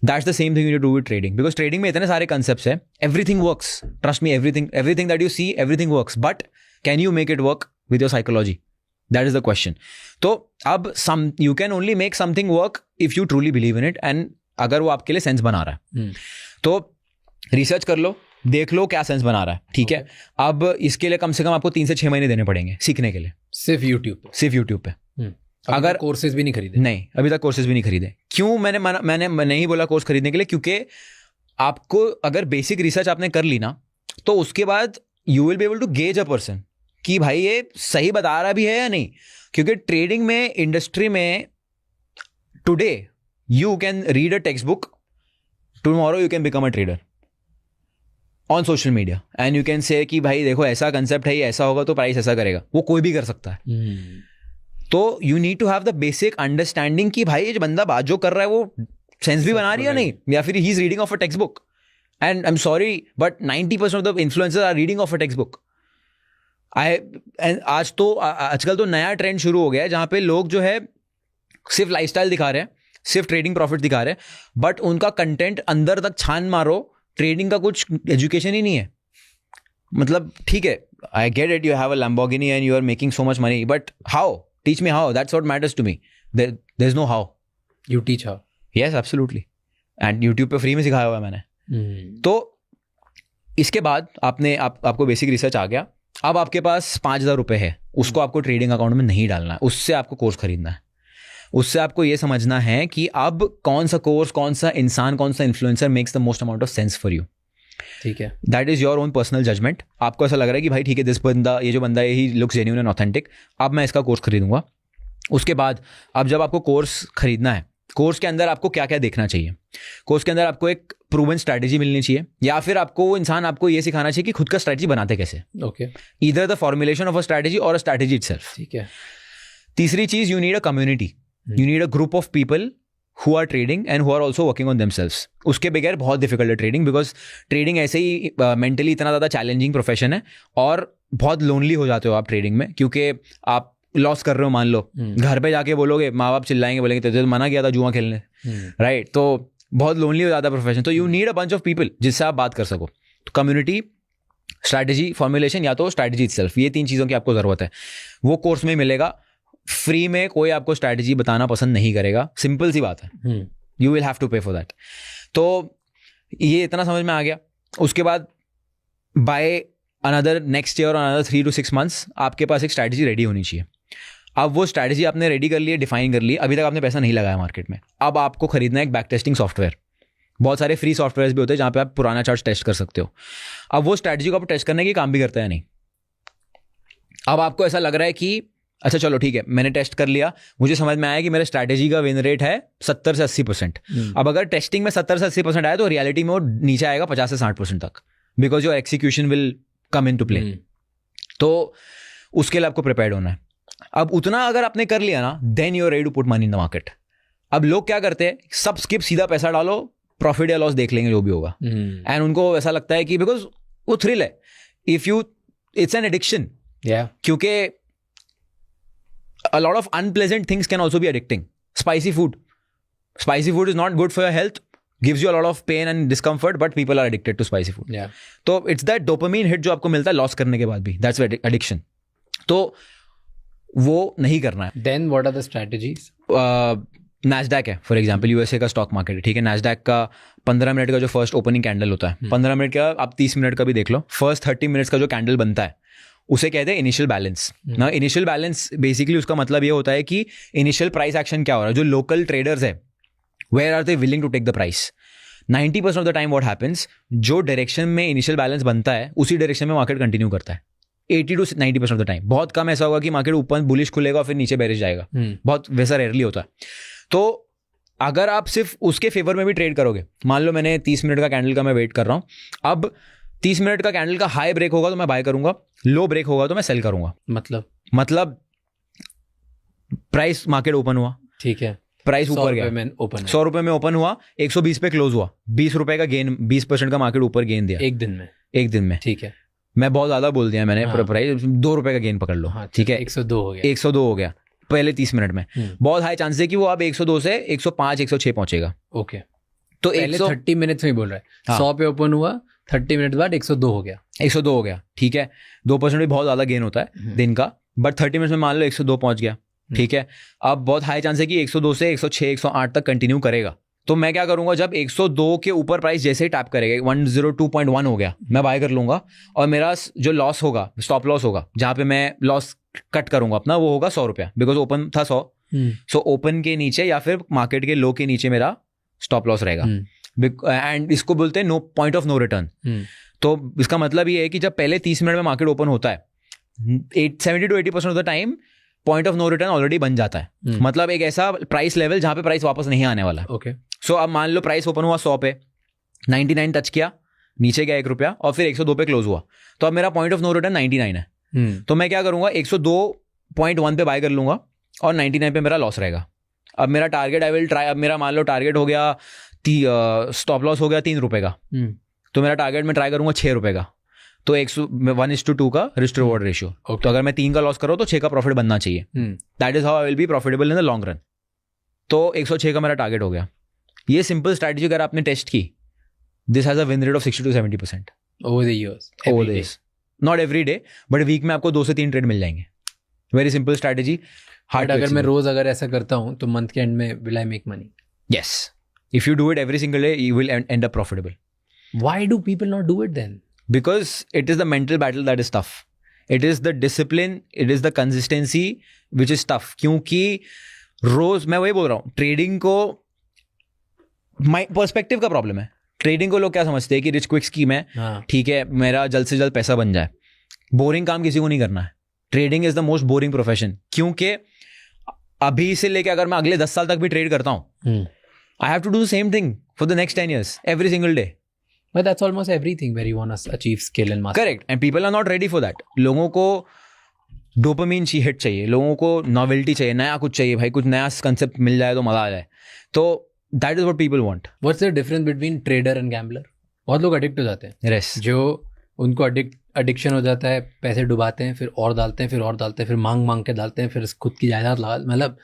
That's the same thing you do with trading, because trading में इतने सारे concepts हैं. Everything works. Trust me, everything that you see, everything works. But can you make it work with your psychology? That is the question. तो अब you can only make something work if you truly believe in it, and अगर वो आपके लिए sense बना रहा है. तो रिसर्च कर लो, देख लो क्या सेंस बना रहा है. ठीक है. अब इसके लिए कम से कम आपको 3 से 6 महीने देने पड़ेंगे सीखने के लिए. सिर्फ यूट्यूब पे. अगर कोर्सेज भी नहीं खरीदे? नहीं, अभी तक कोर्सेज भी नहीं खरीदे. क्यों? मैंने नहीं बोला कोर्स खरीदने के लिए, क्योंकि आपको अगर बेसिक रिसर्च आपने कर ली ना, तो उसके बाद you will be able to gauge a person कि भाई ये सही बता रहा भी है या नहीं. क्योंकि ट्रेडिंग में, इंडस्ट्री में today you can read a text book, tomorrow you can become a trader on social media, and you can say कि भाई देखो ऐसा कंसेप्ट है, ये ऐसा होगा तो प्राइस ऐसा करेगा. वो कोई भी कर सकता है. तो you need to have the basic understanding कि भाई ये जो बंदा बात जो कर रहा है वो सेंस भी बना रही है नहीं, या फिर he is reading off a text book. And I am sorry but 90% of the influencers are reading off a text book. आजकल तो नया ट्रेंड शुरू हो गया है जहाँ पे लोग जो है सिर्फ लाइफस्टाइल दिखा रहे हैं, सिर्फ ट्रेडिंग प्रॉफिट दिखा रहे हैं, बट उनका कंटेंट अंदर तक छान मारो, ट्रेडिंग का कुछ एजुकेशन ही नहीं है. मतलब ठीक है, I get it, you have a Lamborghini and you are making so much money, but how? Teach me how. That's what matters to me. There's no how. You teach how? Yes, absolutely. And YouTube पे free में सिखाया हुआ है मैंने. तो इसके बाद आपको बेसिक रिसर्च आ गया. अब आपके पास 5,000 रुपए है, उसको आपको ट्रेडिंग अकाउंट में नहीं डालना है, उससे आपको कोर्स खरीदना है. उससे आपको ये समझना है कि अब कौन सा कोर्स, कौन सा इंसान, कौन सा influencer makes the most amount of sense for you. ठीक है. That is your own personal judgement. आपको ऐसा लग रहा है कि भाई ठीक है, दिस बंदा, ये जो बंदा है, he looks genuine and authentic, अब मैं इसका कोर्स खरीदूंगा. उसके बाद अब जब आपको कोर्स खरीदना है, कोर्स के अंदर आपको क्या क्या देखना चाहिए? कोर्स के अंदर आपको एक प्रूवन स्ट्रैटेजी मिलनी चाहिए, या फिर आपको वो इंसान आपको ये सिखाना चाहिए कि खुद का स्ट्रैटेजी बनाते कैसे. Okay. Either the formulation of a strategy और अ स्ट्रैटेजी इटसेल्फ. ठीक है. तीसरी चीज, you need a community. You need a group of people who are trading and who are also working on themselves. उसके बगैर बहुत डिफिकल्ट है trading, because trading ऐसे ही मेंटली इतना ज़्यादा चैलेंजिंग प्रोफेशन है और बहुत लोनली हो जाते हो आप ट्रेडिंग में, क्योंकि आप लॉस कर रहे हो. मान लो घर पे जाके बोलोगे, माँ बाप चिल्लाएंगे, बोलेंगे तुझे तो मना किया था जुआ खेलने, राइट? तो बहुत लोनली हो जाता है प्रोफेशन. तो you need a bunch of people जिससे आप बात कर सको. तो कम्युनिटी, स्ट्रैटेजी, फॉर्मुलेशन, या तो स्ट्रैटेजी इटसेल्फ, ये 3 चीज़ों की आपको ज़रूरत है. वो कोर्स में मिलेगा. फ्री में कोई आपको स्ट्रैटेजी बताना पसंद नहीं करेगा, सिंपल सी बात है. यू विल हैव टू पे फॉर दैट. तो ये इतना समझ में आ गया. उसके बाद बाय अनदर नेक्स्ट ईयर और अनदर 3 to 6 months आपके पास एक स्ट्रैटेजी रेडी होनी चाहिए. अब वो स्ट्रैटेजी आपने रेडी कर ली है, डिफाइन कर ली, अभी तक आपने पैसा नहीं लगाया मार्केट में. अब आपको खरीदना है एक बैक टेस्टिंग सॉफ्टवेयर. बहुत सारे फ्री सॉफ्टवेयर भी होते हैं जहाँ पे आप पुराना चार्ट टेस्ट कर सकते हो. अब वो स्ट्रैटेजी को आप टेस्ट करने के काम भी करता है नहीं. अब आपको ऐसा लग रहा है कि अच्छा चलो ठीक है, मैंने टेस्ट कर लिया, मुझे समझ में आया कि मेरे स्ट्रैटेजी का विन रेट है 70 से 80%. अब अगर टेस्टिंग में 70 से 80% आया तो रियलिटी में वो नीचे आएगा 50 से 60% तक, because your execution will come in to play. तो उसके लिए आपको प्रिपेयर्ड होना है. अब उतना अगर आपने कर लिया ना, then you are ready to put money in the market. अब लोग क्या करते हैं, सब स्किप, सीधा पैसा डालो, प्रॉफिट या लॉस देख लेंगे जो भी होगा. एंड उनको ऐसा लगता है कि बिकॉज वो थ्रिल है, if you, it's an addiction. क्योंकि a lot of unpleasant things can also be addicting. Spicy food is not good for your health, gives you a lot of pain and discomfort, but people are addicted to spicy food. तो it's that dopamine hit जो आपको मिलता है loss करने के बाद भी, that's addiction. तो वो नहीं करना है. Then what are the strategies? Nasdaq है फॉर एग्जाम्पल, यूएसए का स्टॉक मार्केट है, ठीक है. Nasdaq का 15 मिनट का जो फर्स्ट ओपनिंग कैंडल होता है, 15 मिनट का, आप 30 मिनट का भी देख लो, फर्स्ट 30 मिनट्स का जो कैंडल बनता है उसे कहते हैं इनिशियल बैलेंस. ना इनिशियल बैलेंस बेसिकली उसका मतलब ये होता है कि इनिशियल प्राइस एक्शन क्या हो रहा है. जो लोकल ट्रेडर्स है, where are they willing to take the price. 90% of the time what happens, जो डायरेक्शन में इनिशियल बैलेंस बनता है उसी डायरेक्शन में मार्केट कंटिन्यू करता है. 80 to 90% ऑफ द टाइम. बहुत कम ऐसा होगा कि मार्केट ऊपर बुलिश खुलेगा फिर नीचे बेरिश जाएगा, बहुत वैसा रेयरली होता है. तो अगर आप सिर्फ उसके फेवर में भी ट्रेड करोगे, मान लो मैंने 30 मिनट का कैंडल का मैं वेट कर रहा हूँ, अब 30 मिनट का कैंडल का हाई ब्रेक होगा तो मैं बाय करूंगा, लो ब्रेक होगा तो मैं सेल करूंगा. मतलब प्राइस मार्केट ओपन हुआ, ठीक है, प्राइस ऊपर गया, 100 रुपए में ओपन हुआ, 120 पे क्लोज हुआ, 20 रुपए का गेन, 20% का मार्केट ऊपर गेन दिया एक दिन में. ठीक है, मैं बहुत ज्यादा बोल दिया मैंने. प्राइस 2 रुपए का गेन पकड़ लो, ठीक है, 102 हो गया पहले 30 मिनट में. बहुत हाई चांस है कि वो अब 102 से 105 106 पहुंचेगा. ओके, तो 30 मिनट में बोल रहा है, 100 पे ओपन हुआ, 30 मिनट बाद 102 हो गया. ठीक है, 2% भी बहुत ज्यादा गेन होता है दिन का, बट 30 मिनट में मान लो 102 पहुंच गया. ठीक है, अब बहुत हाई चांस है कि 102 से 106 108 तक कंटिन्यू करेगा. तो मैं क्या करूंगा, जब 102 के ऊपर प्राइस जैसे ही टैप करेगा, 102.1 हो गया, मैं बाय कर लूंगा. और मेरा जो लॉस होगा, स्टॉप लॉस होगा, जहां पे मैं लॉस कट करूंगा अपना, वो होगा 100 रुपया, बिकॉज ओपन था 100. सो ओपन के नीचे या फिर मार्केट के लो के नीचे मेरा स्टॉप लॉस रहेगा. एंड इसको बोलते हैं पॉइंट ऑफ नो रिटर्न. तो इसका मतलब ये है कि जब पहले 30 मिनट में मार्केट ओपन होता है, 70 to 80% of the time point of no return already बन जाता है. मतलब एक ऐसा प्राइस लेवल जहां पे प्राइस वापस नहीं आने वाला. ओके, सो अब मान लो प्राइस ओपन हुआ 100 पे, 99 टच किया, नीचे गया 1 रुपया और फिर 102 पे क्लोज हुआ, तो अब मेरा पॉइंट ऑफ नो रिटर्न 99 है. तो मैं क्या करूंगा, 102.1 पे बाय कर लूंगा और 99 पे मेरा लॉस रहेगा. अब मेरा टारगेट, आई विल ट्राई, अब मेरा मान लो टारगेट हो गया, स्टॉप लॉस हो गया 3 रुपए का, तो मेरा टारगेट में ट्राई करूंगा 6 रुपए का. तो 1:2 का रिस्क रिवॉर्ड रेशियो. तो अगर मैं 3 का लॉस कर रहा हूं तो 6 का प्रॉफिट बनना चाहिए. That is how I will be profitable in the long run. तो 106 का मेरा टारगेट हो गया. ये सिंपल स्ट्रैटेजी अगर आपने टेस्ट की, this has a win rate of 60 to 70% over the years. Not every day, but week में आपको 2 से 3 ट्रेड मिल जाएंगे. Very simple strategy. अगर मैं रोज अगर ऐसा करता हूँ तो मंथ के एंड में will I make money? Yes, if you do it every single day, you will end up profitable. Why do people not do it then? Because it is the mental battle that is tough. It is the discipline, it is the consistency which is tough. क्योंकि रोज, मैं वही बोल रहा हूँ, trading को perspective का problem है. Trading को लोग क्या समझते हैं कि रिच क्विक स्कीम है, ठीक है, मेरा जल्द से जल्द पैसा बन जाए. बोरिंग काम किसी को नहीं करना है. Trading is the most boring profession, क्योंकि अभी से लेके अगर मैं अगले 10 साल तक भी ट्रेड करता हूँ, I have to do the same thing for the next 10 years every single day. But that's almost everything where you want to achieve skill and mastery. Correct. And people are not ready for that. लोगों को dopamine hit चाहिए, लोगों को novelty चाहिए, नया कुछ चाहिए भाई, कुछ नया कंसेप्ट मिल जाए तो मजा आ जाए. तो that is what people want. What's the difference between trader and gambler? बहुत लोग एडिक्ट हो जाते हैं. Yes. जो उनको एडिक्शन हो जाता है, पैसे डुबाते हैं, फिर और डालते हैं, फिर और डालते हैं, फिर मांग के डालते हैं, फिर खुद की जायदाद लगा, मतलब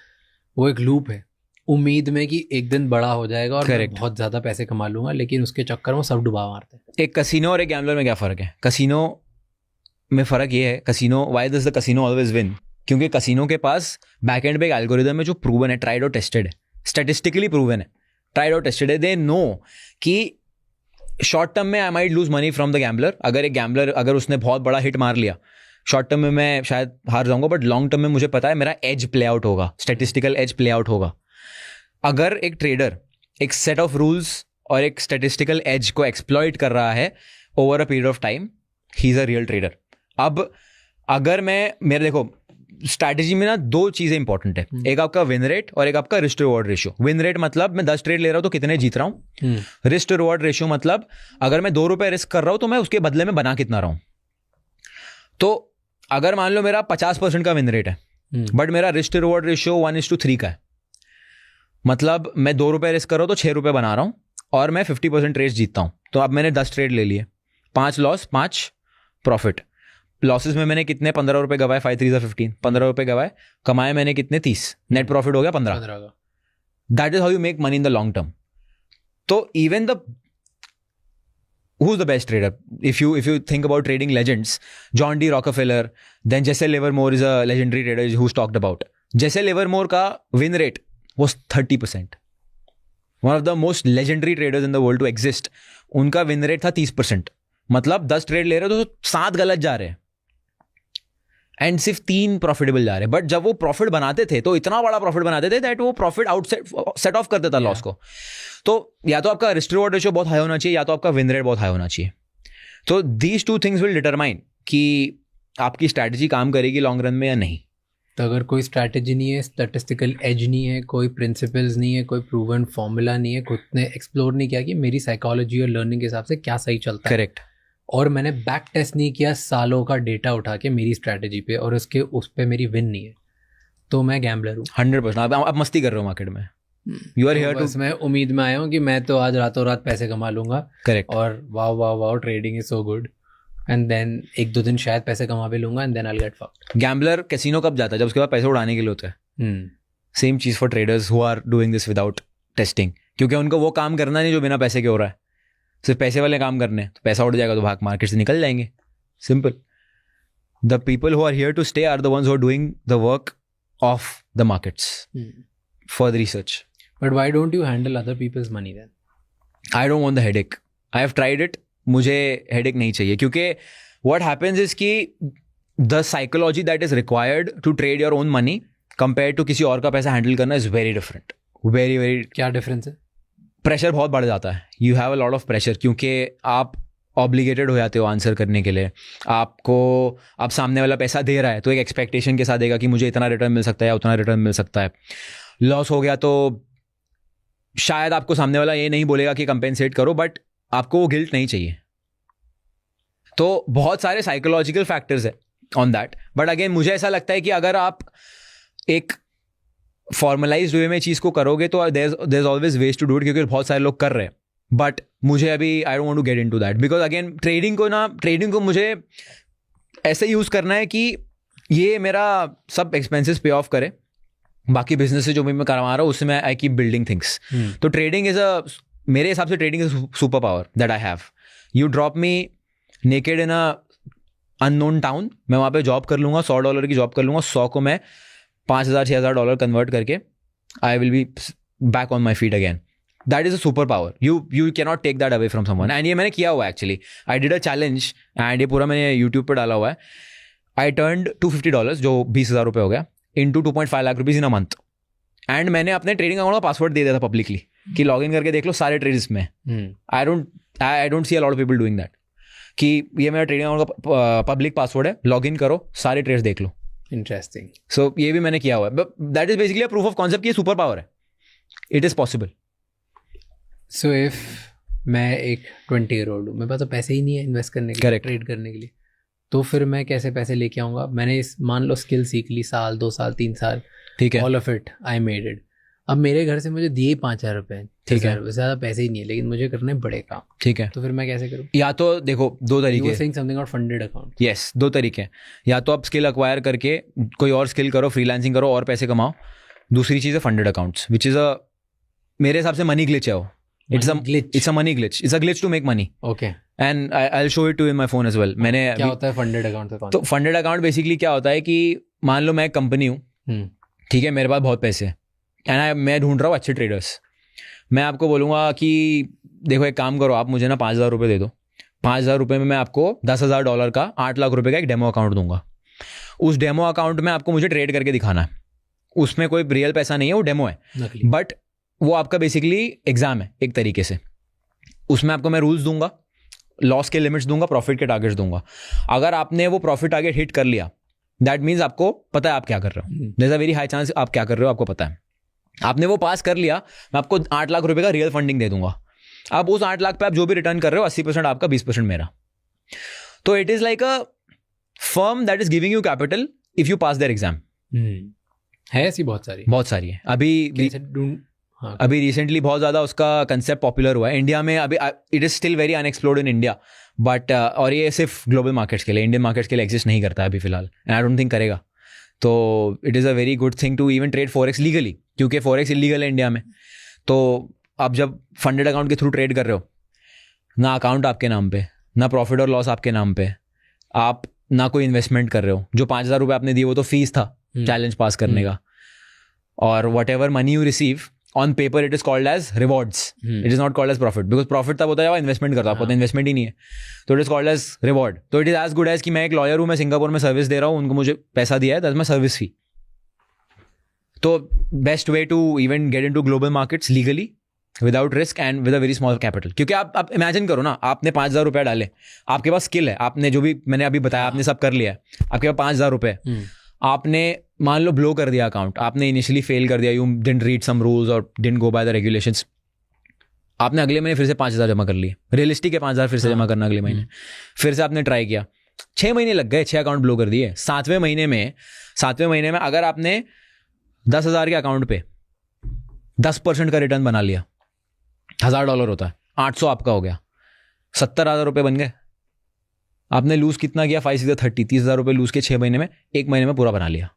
वो एक लूप है, उम्मीद में कि एक दिन बड़ा हो जाएगा और मैं बहुत ज्यादा पैसे कमा लूंगा, लेकिन उसके चक्कर में सब डुबा मारते हैं. एक कसिनो और एक गैम्बलर में क्या फ़र्क है? कसिनो में फ़र्क ये है, casino, why does the casino always win? क्योंकि कसिनो के पास बैक एंड पे एक एल्गोरिदम है जो प्रूवन है, ट्राइड और टेस्टेड है, स्टैटिस्टिकली प्रूवन है, ट्राइड और टेस्टेड है. दे नो कि शॉर्ट टर्म में I might lose money from the gambler. अगर एक गैम्बलर, अगर उसने बहुत बड़ा हिट मार लिया, शॉर्ट टर्म में मैं शायद हार जाऊंगा, बट लॉन्ग टर्म में मुझे पता है मेरा एज प्ले आउट होगा, स्टैटिस्टिकल एज प्ले आउट होगा. अगर एक ट्रेडर एक सेट ऑफ रूल्स और एक स्टैटिस्टिकल एज को एक्सप्लॉइट कर रहा है over a period of time, he is a real trader. अब अगर मेरे देखो स्ट्रैटेजी में ना 2 चीजें इंपॉर्टेंट है, एक आपका विन रेट और एक आपका risk reward ratio. Win rate मतलब मैं 10 ट्रेड ले रहा हूं तो कितने जीत रहा हूं. रिस्क रिवॉर्ड रेशियो मतलब अगर मैं 2 रुपए रिस्क कर रहा हूं तो मैं उसके बदले में बना कितना रहा हूं. तो अगर मान लो मेरा 50% का विन रेट है, बट मेरा रिस्क रिवॉर्ड रेशियो 1:3 का है, मतलब मैं 2 रुपए रिस्क कर रहा हूं तो 6 रुपए बना रहा हूं और मैं 50% रेस जीतता हूं. तो अब मैंने 10 ट्रेड ले लिए, 5 लॉस 5 प्रॉफिट. लॉसेस में मैंने कितने 15 रुपए गवाए, 5 3 15, 15 रुपए गवाए, कमाए मैंने कितने 30, नेट प्रॉफिट हो गया 15. That is how you make money in the long term. तो even the who's the best trader? If you think about trading legends, John D. Rockefeller, then Jesse Livermore is a legendary trader who's talked about. Jesse Livermore का win rate was 30%. One of the most legendary traders in the world to exist. उनका win rate था 30%. मतलब 10 trade ले रहे हो तो 7 गलत जा रहे हैं एंड सिर्फ 3 प्रॉफिटेबल जा रहे हैं. बट जब वो प्रॉफिट बनाते थे तो इतना बड़ा प्रॉफिट बनाते थे दैट वो प्रॉफिट सेट ऑफ कर देता लॉस को. तो या तो आपका रिस्क रिवॉर्ड रेशियो बहुत हाई होना चाहिए, या तो आपका विन रेट बहुत हाई होना चाहिए. तो दीज 2 थिंग्स विल डिटरमाइन कि आपकी स्ट्रैटेजी काम करेगी लॉन्ग रन में या नहीं. तो अगर कोई स्ट्रैटेजी नहीं है, स्टैटिस्टिकल एज नहीं है, कोई प्रिंसिपल्स नहीं है, कोई प्रूवन फॉर्मूला नहीं है, खुद ने एक्सप्लोर नहीं किया कि मेरी साइकोलॉजी और लर्निंग के हिसाब से क्या सही चलता है, करेक्ट, और मैंने बैक टेस्ट नहीं किया सालों का डेटा उठा के मेरी स्ट्रैटेजी पे, और उस पे मेरी विन नहीं है, तो मैं गैम्बलर हूँ 100%. आप मस्ती कर रहे हो मार्केट में. यू आर हियर टू, मैं उम्मीद में आया हूँ कि मैं तो आज रातों रात पैसे कमा लूंगा. करेक्ट. और wow trading is so good, and then 1-2 दिन शायद पैसे कमा भी लूंगा, and then I will get fucked. Gambler casino कब जाता है? जब उसके बाद पैसे उड़ाने के लिए होता है. सेम चीज for traders who are doing this without testing, क्योंकि उनको वो काम करना नहीं जो बिना पैसे के हो रहा है, सिर्फ पैसे वाले काम करने. तो पैसा उड़ जाएगा तो भाग मार्केट से निकल जाएंगे. Simple. The people who are here to stay are the ones who are doing the work of the markets for the research. But why don't you handle other people's money then? I don't want the headache. I have tried it. मुझे headache नहीं चाहिए, क्योंकि what happens is कि the psychology that is required to trade your own money compare to किसी और का पैसा handle करना इज वेरी डिफरेंट. वेरी क्या डिफरेंस है? प्रेशर बहुत बढ़ जाता है. You have a lot of pressure, क्योंकि आप ऑब्लिगेटेड हो जाते हो आंसर करने के लिए. आपको अब सामने वाला पैसा दे रहा है तो एक एक्सपेक्टेशन के साथ देगा कि मुझे इतना रिटर्न मिल सकता है या उतना रिटर्न मिल सकता है. लॉस हो गया तो शायद आपको सामने वाला ये नहीं बोलेगा कि कंपेंसेट करो, बट आपको वो गिल्ट नहीं चाहिए. तो बहुत सारे साइकोलॉजिकल फैक्टर्स है ऑन दैट. बट अगेन मुझे ऐसा लगता है कि अगर आप एक फॉर्मलाइज्ड वे में चीज़ को करोगे तो there is always ways to do it, क्योंकि बहुत सारे लोग कर रहे हैं. बट मुझे अभी I don't want to get into that, because again trading को मुझे ऐसे यूज़ करना है कि ये मेरा सब एक्सपेंसेस पे ऑफ करे. बाकी बिजनेस से जो भी मैं करवा रहा हूँ उससे मैं आई कीप बिल्डिंग थिंग्स. तो ट्रेडिंग इज मेरे हिसाब से trading is super power that I have. You drop me naked in a unknown town, मैं वहाँ पे जॉब कर लूँगा, $100 की जॉब कर लूँगा, 100 को मैं $5,000-6,000 कन्वर्ट करके I will be back on my feet again. That is a super power. You cannot take that away from someone. And ये मैंने किया हुआ है actually. I did a challenge and ये पूरा मैंने यूट्यूब पर डाला हुआ है. आई टर्न्ड $250 जो 20,000 रुपये हो गया into 2.5 lakh rupees in a month. And मैंने अपने ट्रेडिंग अकाउंट का पासवर्ड दे दिया था पब्लिकली कि लॉग इन करके देख लो सारे ट्रेड्स में. आई don't C a lot of people doing that कि ये मेरा ट्रेडिंग अकाउंट का पब्लिक पासवर्ड है, लॉग इन करो, सारे ट्रेड्स देख लो. इंटरेस्टिंग. सो ये भी मैंने किया हुआ है. But that is basically a proof of concept कि सुपर पावर है. It is possible. So if मैं एक 20-year-old हूँ, मेरे पास तो पैसे ही नहीं है इन्वेस्ट करने के लिए, Correct. ट्रेड करने के लिए, तो फिर मैं कैसे पैसे लेके आऊँगा? मैंने इस मान लो स्किल सीख ली, साल 2 साल 3 साल, ठीक है. All of it I made it. अब मेरे घर से मुझे दिए 5,000 रुपये, ठीक है. ज़्यादा पैसे ही नहीं है, लेकिन मुझे करने बड़े काम. ठीक है. तो फिर मैं कैसे करूँ? या तो देखो दो तरीके. Saying something about funded account. Yes, दो तरीके हैं. या तो आप स्किल अक्वायर करके कोई और स्किल करो, फ्रीलांसिंग करो और पैसे कमाओ. दूसरी चीज़ है funded accounts, which is a, मेरे हिसाब से मनी ग्लिच है वो. It's a money glitch. It's a glitch to make money. Okay. And I'll show it to you in my phone as well. मैंने क्या होता है फंडेड अकाउंट का? तो फंडेड अकाउंट बेसिकली क्या होता है कि मान लो मैं एक कंपनी हूँ, ठीक है, मेरे पास बहुत पैसे हैं एंड मैं ढूंढ रहा हूँ अच्छे ट्रेडर्स. मैं आपको बोलूँगा कि देखो एक काम करो, आप मुझे ना 5,000 रुपये दे दो. 5,000 रुपये में मैं आपको $10,000 का 8 लाख रुपये का एक डेमो अकाउंट दूंगा. उस डेमो अकाउंट में आपको मुझे ट्रेड करके दिखाना है. उसमें कोई रियल पैसा नहीं है, वो डेमो है. बट वो आपका बेसिकली एग्जाम है एक तरीके से. उसमें आपको मैं रूल्स दूंगा, लॉस के लिमिट्स दूंगा, प्रॉफिट के टारगेट्स दूंगा. अगर आपने वो प्रॉफिट टारगेट हिट कर लिया, दैट मीन्स आपको पता है आप क्या कर रहे हो. There is a very high chance आप क्या कर रहे हो आपको पता है. आपने वो पास कर लिया, मैं आपको 8 लाख रुपए का रियल फंडिंग दे दूंगा. अब उस 8 लाख पे आप जो भी रिटर्न कर रहे हो 80% आपका, 20% मेरा. तो it is like a firm that is giving you capital if you pass their exam. है ऐसी बहुत सारी है. अभी रिसेंटली बहुत ज़्यादा उसका कंसेप्ट पॉपुलर हुआ है इंडिया में. अभी it is still very unexplored in India, but और ये सिर्फ ग्लोबल मार्केट्स के लिए, इंडियन मार्केट्स के लिए एग्जिस्ट नहीं करता है अभी फिलहाल, एंड आई डोंट थिंक करेगा. तो it is a very good thing to even trade forex legally, क्योंकि फॉरेक्स इलीगल है इंडिया में. तो आप जब फंडेड अकाउंट के थ्रू ट्रेड कर रहे हो, ना अकाउंट आपके नाम पे, ना प्रॉफिट और लॉस आपके नाम पे, आप ना कोई इन्वेस्टमेंट कर रहे हो. जो 5,000 रुपये आपने दिए वो तो फीस था चैलेंज पास करने का. और whatever money you receive on paper it is called as rewards. It is not called as profit, because profit तब होता है जब इन्वेस्टमेंट करता है, आपको तो इन्वेस्टमेंट ही नहीं है. तो it is called as reward. तो it is as good as कि मैं एक लॉयर हूँ, मैं सिंगापुर में सर्विस दे रहा हूँ, उनको मुझे पैसा दिया है, दैट्स माय सर्विस फी. तो best way to even get into global markets legally without risk and with a very small capital. क्योंकि आप इमेजिन करो ना, आपने 5,000 रुपये डाले, आपके पास स्किल है, आपने जो भी मैंने अभी बताया आपने सब कर लिया है, आपके पास 5,000 रुपये, आपने मान लो ब्लो कर दिया अकाउंट, आपने इनिशियली फेल कर दिया, you didn't read some rules और didn't go by the regulations. आपने अगले महीने फिर से 5,000 जमा कर लिए. रियलिस्टिक है 5,000 फिर से जमा करना अगले महीने. फिर से आपने ट्राई किया, 6 महीने लग गए, 6 अकाउंट ब्लो कर दिए. 7वें महीने में अगर आपने 10,000 के अकाउंट पे 10% का रिटर्न बना लिया, $1,000 होता है, 800 आपका हो गया, 70,000 रुपये बन गए. आपने लूज कितना किया? 5 से 30, 30,000 रुपये लूज के 6 महीने में, 1 महीने में पूरा बना लिया.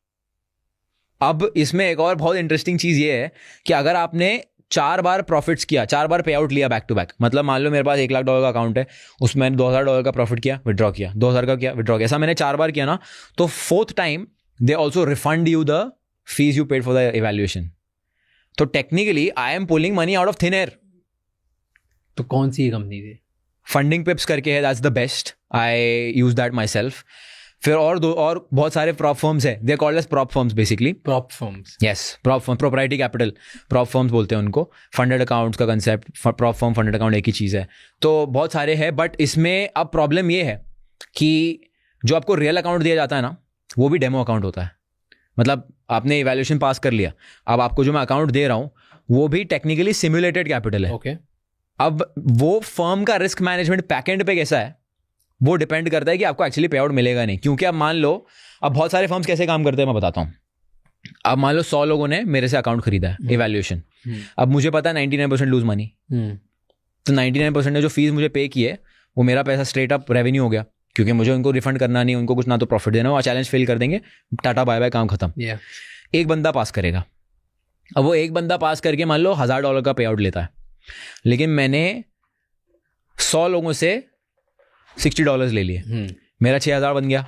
अब इसमें एक और बहुत इंटरेस्टिंग चीज ये है कि अगर आपने 4 बार प्रॉफिट्स किया, 4 बार पे आउट लिया बैक टू बैक, मतलब मान लो मेरे पास $1 लाख का अकाउंट है, उसमें मैंने $2,000 का प्रॉफिट किया, विड्रॉ किया, 2,000 का किया, विड्रॉ किया, ऐसा मैंने 4 बार किया ना, तो 4th time they also refund you the fees you paid for the evaluation. तो technically I am pulling money out of thin air. तो कौन सी कंपनी थी? फंडिंग पिप्स करके है, that's the best, I use that myself. फिर और बहुत सारे प्रॉप फर्म्स है, they are called as prop firms basically. Prop firms, yes, prop firm, proprietary capital, prop firms बोलते हैं उनको. फंडेड अकाउंट्स का concept, prop firm, funded account एक ही चीज़ है. तो बहुत सारे हैं, बट इसमें अब प्रॉब्लम ये है कि जो आपको रियल अकाउंट दिया जाता है ना, वो भी डेमो अकाउंट होता है. मतलब आपने इवैल्यूएशन पास कर लिया, अब आपको जो मैं अकाउंट दे रहा हूँ वो भी टेक्निकली सिमुलेटेड कैपिटल है. ओके. अब वो फर्म का रिस्क मैनेजमेंट बैकएंड पे कैसा है वो डिपेंड करता है कि आपको एक्चुअली पे आउट मिलेगा नहीं. क्योंकि अब मान लो, अब बहुत सारे फर्म्स कैसे काम करते हैं मैं बताता हूँ. अब मान लो 100 लोगों ने मेरे से अकाउंट खरीदा है, इवैल्यूएशन. अब मुझे पता है 99% लूज मनी, तो 99% ने जो फीस मुझे पे की है वो मेरा पैसा स्ट्रेट अप रेवेन्यू हो गया, क्योंकि मुझे उनको रिफंड करना नहीं, उनको कुछ ना तो प्रॉफिट देना, वो चैलेंज फेल कर देंगे, टाटा बाय बाय, काम खत्म. एक बंदा पास करेगा. अब वो एक बंदा पास करके मान लो $1,000 का पे आउट लेता है, लेकिन मैंने 100 लोगों से $60 ले लिए, मेरा 6,000 बन गया.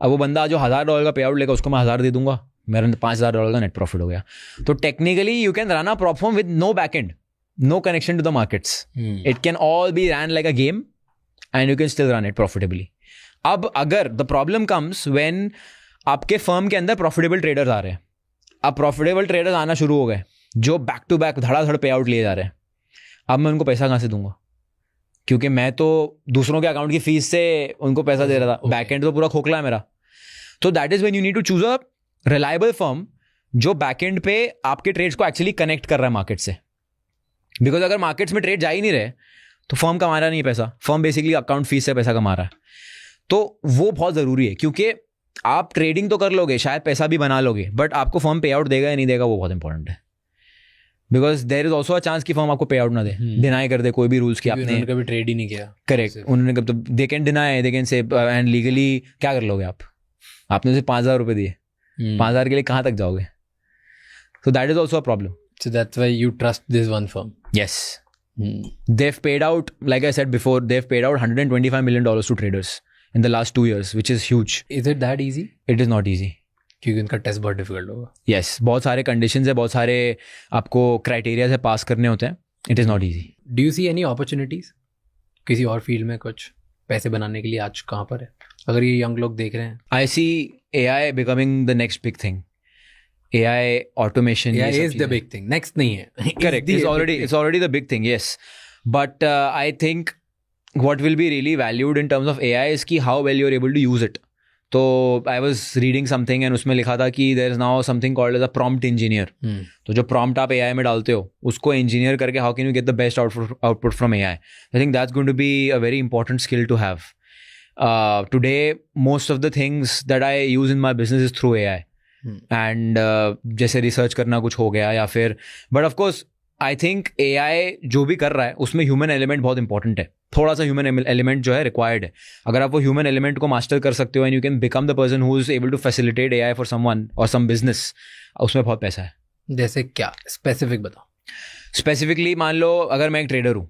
अब वो बंदा जो $1,000 का पे आउट लेगा उसको मैं 1,000 दे दूंगा, मेरा $5,000 का नेट प्रॉफिट हो गया. तो technically you can run a prop firm with no back end, no connection to the markets. It can all be run like a game and you can still run it profitably. अब अगर the problem comes when आपके firm के अंदर profitable traders आ रहे हैं. अब profitable traders आना शुरू हो गए जो बैक टू बैक धड़ाधड़ पे आउट लिए जा रहे हैं. अब मैं उनको पैसा कहाँ से दूंगा? क्योंकि मैं तो दूसरों के अकाउंट की फीस से उनको पैसा दे रहा था, बैक एंड तो पूरा खोखला है मेरा. तो that is when you need to choose a reliable firm जो बैकएंड पे आपके ट्रेड्स को एक्चुअली कनेक्ट कर रहा है मार्केट से. बिकॉज अगर मार्केट्स में ट्रेड जा ही नहीं रहे तो फर्म कमा रहा नहीं पैसा. फर्म बेसिकली अकाउंट फीस से पैसा कमा रहा है. तो वो बहुत ज़रूरी है, क्योंकि आप ट्रेडिंग तो कर लोगे, शायद पैसा भी बना लोगे, बट आपको फर्म पे आउट देगा या नहीं देगा वो बहुत इंपॉर्टेंट है. Because there is also a chance कि फर्म आपको पे आउट ना दे, डिनाई कर दे कोई भी रूल्स की आपने कभी ट्रेड ही नहीं किया. करेक्ट. उन्होंने कब तो they can deny, they can say, and legally क्या कर लोगे आप? आपने उसे 5,000 रुपये दिए, 5,000 के लिए कहाँ तक जाओगे? सो that is also a problem. So that's why you trust this one firm. Yes. They've paid out, like I said before, they've paid out $125 million to traders in the last 2 years, which is huge. Is it that easy? It is not easy. क्योंकि उनका test बहुत difficult होगा. Yes, बहुत सारे conditions है, बहुत सारे आपको क्राइटेरिया से पास करने होते हैं. It is not easy. Do you see any opportunities किसी और फील्ड में कुछ पैसे बनाने के लिए आज कहाँ पर है, अगर ये यंग लोग देख रहे हैं? आई सी AI becoming the next big thing. AI automation is the big thing. Next नहीं है. Correct. It's already the big thing. Yes, but I think what will be really valued in terms of AI is कि how well you're able to use it. तो I was reading something and उसमें लिखा था कि there is now something called as a prompt engineer. तो जो prompt आप AI में डालते हो उसको engineer करके how can you get the best output from AI? I think that's going to be a very important skill to have. Today most of the things that I use in my business is through AI. And जैसे research करना कुछ हो गया या फिर, but of course I think AI जो भी कर रहा है उसमें ह्यूमन एलिमेंट बहुत इंपॉर्टेंट है. थोड़ा सा ह्यूमन एलिमेंट जो है रिक्वायर्ड है. अगर आप वो ह्यूमन एलिमेंट को मास्टर कर सकते हो and you can become the person who is able to facilitate AI for someone और सम बिजनेस, उसमें बहुत पैसा है. जैसे क्या स्पेसिफिक बताओ. स्पेसिफिकली मान लो अगर मैं एक ट्रेडर हूँ,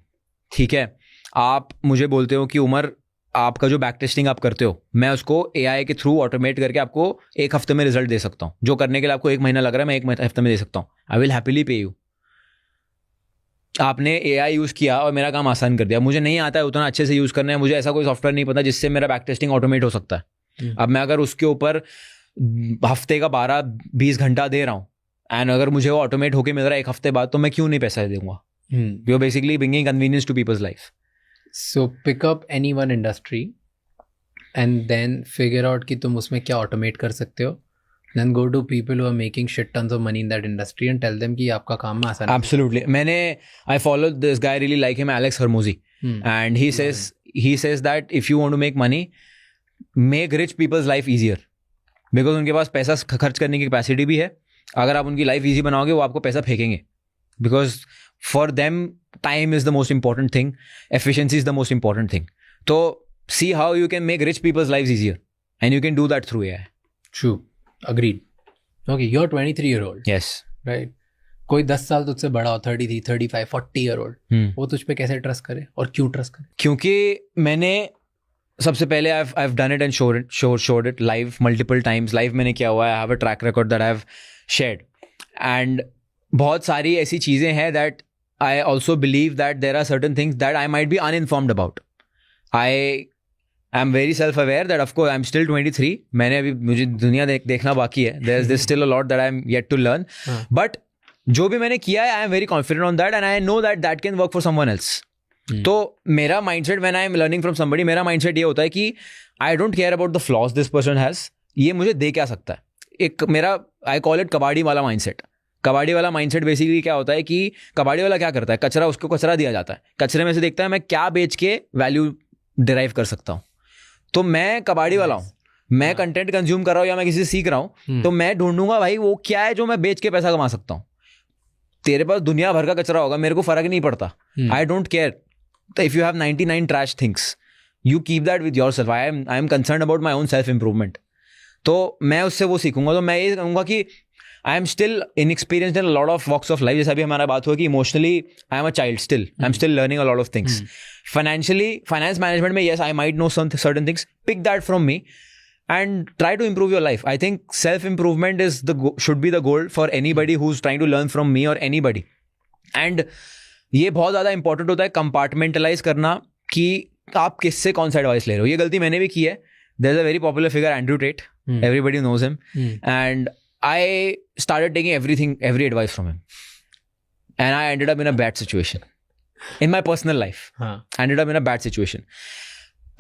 ठीक है, आप मुझे बोलते हो कि उमर आपका जो बैक टेस्टिंग आप करते हो मैं उसको AI के थ्रू ऑटोमेट करके आपको 1 हफ्ते में रिजल्ट दे सकता हूँ. जो करने के लिए आपको 1 महीना लग रहा है मैं 1 हफ्ते में दे सकता हूँ. आई विल हैप्पीली पे यू. आपने AI यूज़ किया और मेरा काम आसान कर दिया. मुझे नहीं आता है उतना अच्छे से यूज़ करना है, मुझे ऐसा कोई सॉफ्टवेयर नहीं पता जिससे मेरा बैक टेस्टिंग ऑटोमेट हो सकता है. अब मैं अगर उसके ऊपर हफ्ते का 12-20 घंटा दे रहा हूँ एंड अगर मुझे वो ऑटोमेट होकर मिल रहा है 1 हफ्ते बाद, तो मैं क्यों नहीं पैसा दूंगा? You are basically bringing convenience to people's life. So pick up any one industry and then figure out कि तुम उसमें क्या automate कर सकते हो. Then go to people who are making shit tons of money in that industry and tell them कि आपका काम आसान है. Absolutely. I followed this guy, really like him, Alex Hormozi. And he says that if you want to make money, make rich people's life easier. Because उनके पास पैसा खर्च करने की कैपेसिटी भी है. अगर आप उनकी लाइफ ईजी बनाओगे वो आपको पैसा फेंकेंगे. Because for them time is the most important thing, efficiency is the most important thing. So see how you can make rich people's lives easier and you can do that through AI. True. Agreed. Okay, you're 23-year-old. Yes. Right. कोई 10 साल तुझसे बड़ा हो, 33, 35, 40-year-old, वो तुझ पे कैसे trust करे और क्यों ट्रस्ट करे? क्योंकि मैंने सबसे पहले I've done it and showed it live multiple times. Live मैंने किया हुआ है. I have a track record that I've shared. And बहुत सारी ऐसी चीज़ें हैं that I also believe that there are certain things that I might be uninformed about. I am very self-aware that of course I'm still 23. मैंने अभी मुझे दुनिया देखना बाकी है. There's still a lot that I'm yet to learn. But जो भी मैंने किया है I am very confident on that and I know that can work for someone else. तो मेरा mindset when I am learning from somebody, मेरा mindset ये होता है कि I don't care about the flaws this person has. ये मुझे दे क्या सकता है. एक मेरा I call it कबाड़ी वाला mindset. कबाड़ी वाला माइंडसेट बेसिकली क्या होता है कि कबाड़ी वाला क्या करता है, कचरा उसको कचरा दिया जाता है, कचरे में से देखता है मैं क्या बेच के वैल्यू डिराइव कर सकता हूँ. तो मैं कबाड़ी वाला हूँ, मैं कंटेंट कंज्यूम कर रहा हूँ या मैं किसी से सीख रहा हूँ, तो मैं ढूंढूंगा भाई वो क्या है जो मैं बेच के पैसा कमा सकता हूँ. तेरे पास दुनिया भर का कचरा होगा, मेरे को फर्क नहीं पड़ता. I don't care. If you have 99 trash things, you keep that with your self. I am concern about my own self improvement. तो मैं उससे वो सीखूंगा. तो मैं ये कहूँगा कि I am still inexperienced in a lot of walks of life. जैसा अभी हमारा बात हुआ कि emotionally I am a child still. I am still learning a lot of things. Financially, finance management में yes, I might know some certain things. Pick that from me and try to improve your life. I think self-improvement is should be the goal for anybody who's trying to learn from me or anybody. And ये बहुत ज़्यादा important होता है compartmentalize करना कि आप किससे कौन सा एडवाइस ले रहे हो. ये गलती मैंने भी की है. There's a very popular figure, Andrew Tate. Everybody knows him. And I started taking every advice from him. And I ended up in a bad situation. In my personal life. I ended up in a bad situation.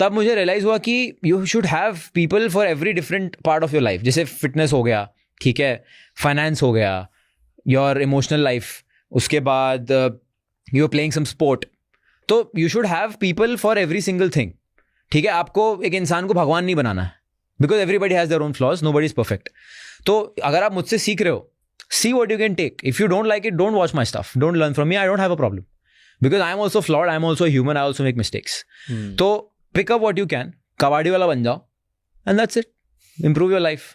तब मुझे realise हुआ कि you should have people for every different part of your life. जैसे fitness हो गया, ठीक है, finance हो गया, योर इमोशनल लाइफ, उसके बाद you are playing some sport. तो you should have people for every single thing. ठीक है, आपको एक इंसान को भगवान नहीं बनाना है, because everybody has their own flaws, nobody is perfect. तो अगर आप मुझसे सीख रहे हो, see what you can take. If you don't like it, don't watch my stuff. Don't learn from me. I don't have a problem. Because I am also flawed. I am also a human. I also make mistakes. So pick up what you can. कबाड़ी वाला बन जाओ. And that's it. Improve your life.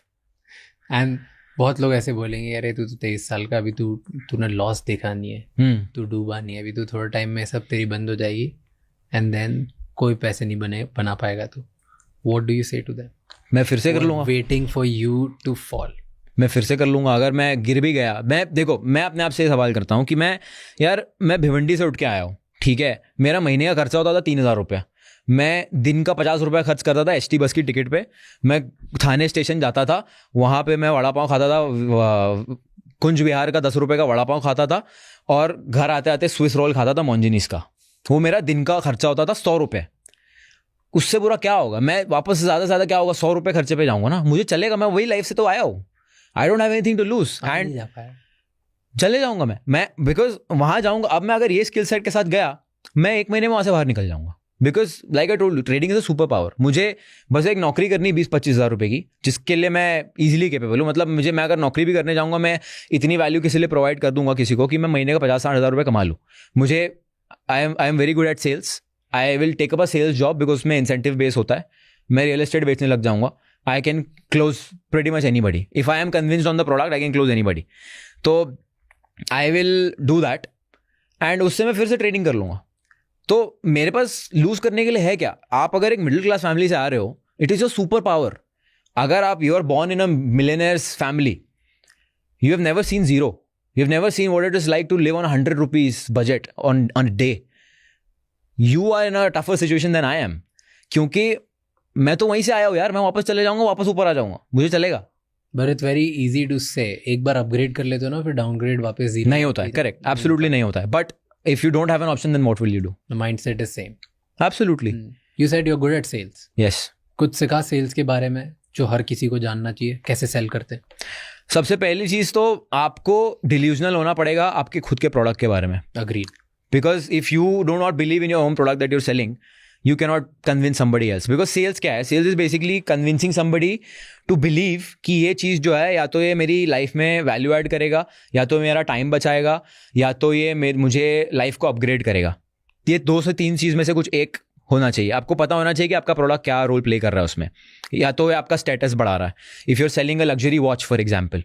And बहुत लोग ऐसे बोलेंगे, अरे तू तो 23 साल का, अभी तूने लॉस देखा नहीं है, तू डूबा नहीं है, अभी तो थोड़ा टाइम में सब तेरी बंद हो जाएगी एंड देन कोई पैसे नहीं बना पाएगा तू. What do you say to them? मैं फिर से कर लूँगा. Waiting for you to fall. मैं फिर से कर लूँगा. अगर मैं गिर भी गया, मैं अपने आप से ये सवाल करता हूँ कि मैं भिवंडी से उठ के आया हूँ, ठीक है, मेरा महीने का खर्चा होता था 3,000 रुपया. मैं दिन का 50 रुपया खर्च करता था HT बस की टिकट पे. मैं थाने स्टेशन जाता था, वहाँ पे मैं वड़ा पाव खाता था, कुंज विहार का 10 रुपये का वड़ा पाव खाता था, और घर आते आते स्विस रोल खाता था मॉन्जिनीस का. वो मेरा दिन का खर्चा होता था 100 रुपये. उससे बुरा क्या होगा? मैं वापस ज़्यादा से ज़्यादा क्या होगा, 100 रुपये खर्चे पे जाऊँगा ना, मुझे चलेगा, मैं वही लाइफ से तो आया हूँ. I don't have anything to lose एंड चले जाऊंगा मैं बिकॉज वहां जाऊंगा. अब मैं अगर ये स्किल सेट के साथ गया, मैं 1 महीने में वहां से बाहर निकल जाऊंगा. Because like I told you, trading is a super power. मुझे बस एक नौकरी करनी 20-25 हज़ार रुपए की, जिसके लिए मैं इजीली कैपेबल हूँ. मतलब मैं अगर नौकरी भी करने जाऊंगा, मैं इतनी वैल्यू किसी लिए प्रोवाइड कर दूंगा किसी को कि मैं महीने का 50-60 हज़ार रुपये कमा लूँ. मुझे I am very good at sales. I will take up a sales job because उसमें इंसेंटिव बेस होता है. मैं रियल एस्टेट बेचने लग जाऊंगा. I can close pretty much anybody. If I am convinced on the product, I can close anybody. तो I will do that. And उससे मैं फिर से ट्रेडिंग कर लूँगा. तो मेरे पास लूज करने के लिए है क्या? आप अगर एक मिडिल क्लास फैमिली से आ रहे हो, it is your super power. अगर आप you are born in a millionaire's family, you have never seen zero. You have never seen what it is like to live on 100 rupees budget on a day. You are in a tougher situation then I am. क्योंकि मैं तो वहीं से आया हूँ यार. मैं वापस चले जाऊंगा, वापस ऊपर आ जाऊंगा, मुझे चलेगा. But it's very easy to say. एक बार अपग्रेड कर लेते हो ना, फिर डाउनग्रेड वापस नहीं होता है. करेक्ट, एब्सोल्युटली नहीं होता है. But if you don't have an option, then what will you do? The mindset is same. Absolutely. You said you are good at sales. Yes. कुछ सिखा सेल्स के बारे में जो हर किसी को जानना चाहिए, कैसे सेल करते. सबसे पहली चीज तो आपको डिल्यूजनल होना पड़ेगा आपके खुद के प्रोडक्ट के बारे में. Agreed. Because if you do not believe in your own product that you are selling, you cannot convince somebody else. Because sales क्या है? Sales is basically convincing somebody to believe कि ये चीज़ जो है, या तो ये मेरी लाइफ में वैल्यू ऐड करेगा, या तो मेरा टाइम बचाएगा, या तो ये मुझे लाइफ को अपग्रेड करेगा. ये 2 से 3 चीज़ में से कुछ एक होना चाहिए. आपको पता होना चाहिए कि आपका प्रोडक्ट क्या रोल प्ले कर रहा है उसमें. या तो ये आपका स्टेटस बढ़ा रहा है. If you are selling a luxury watch for example,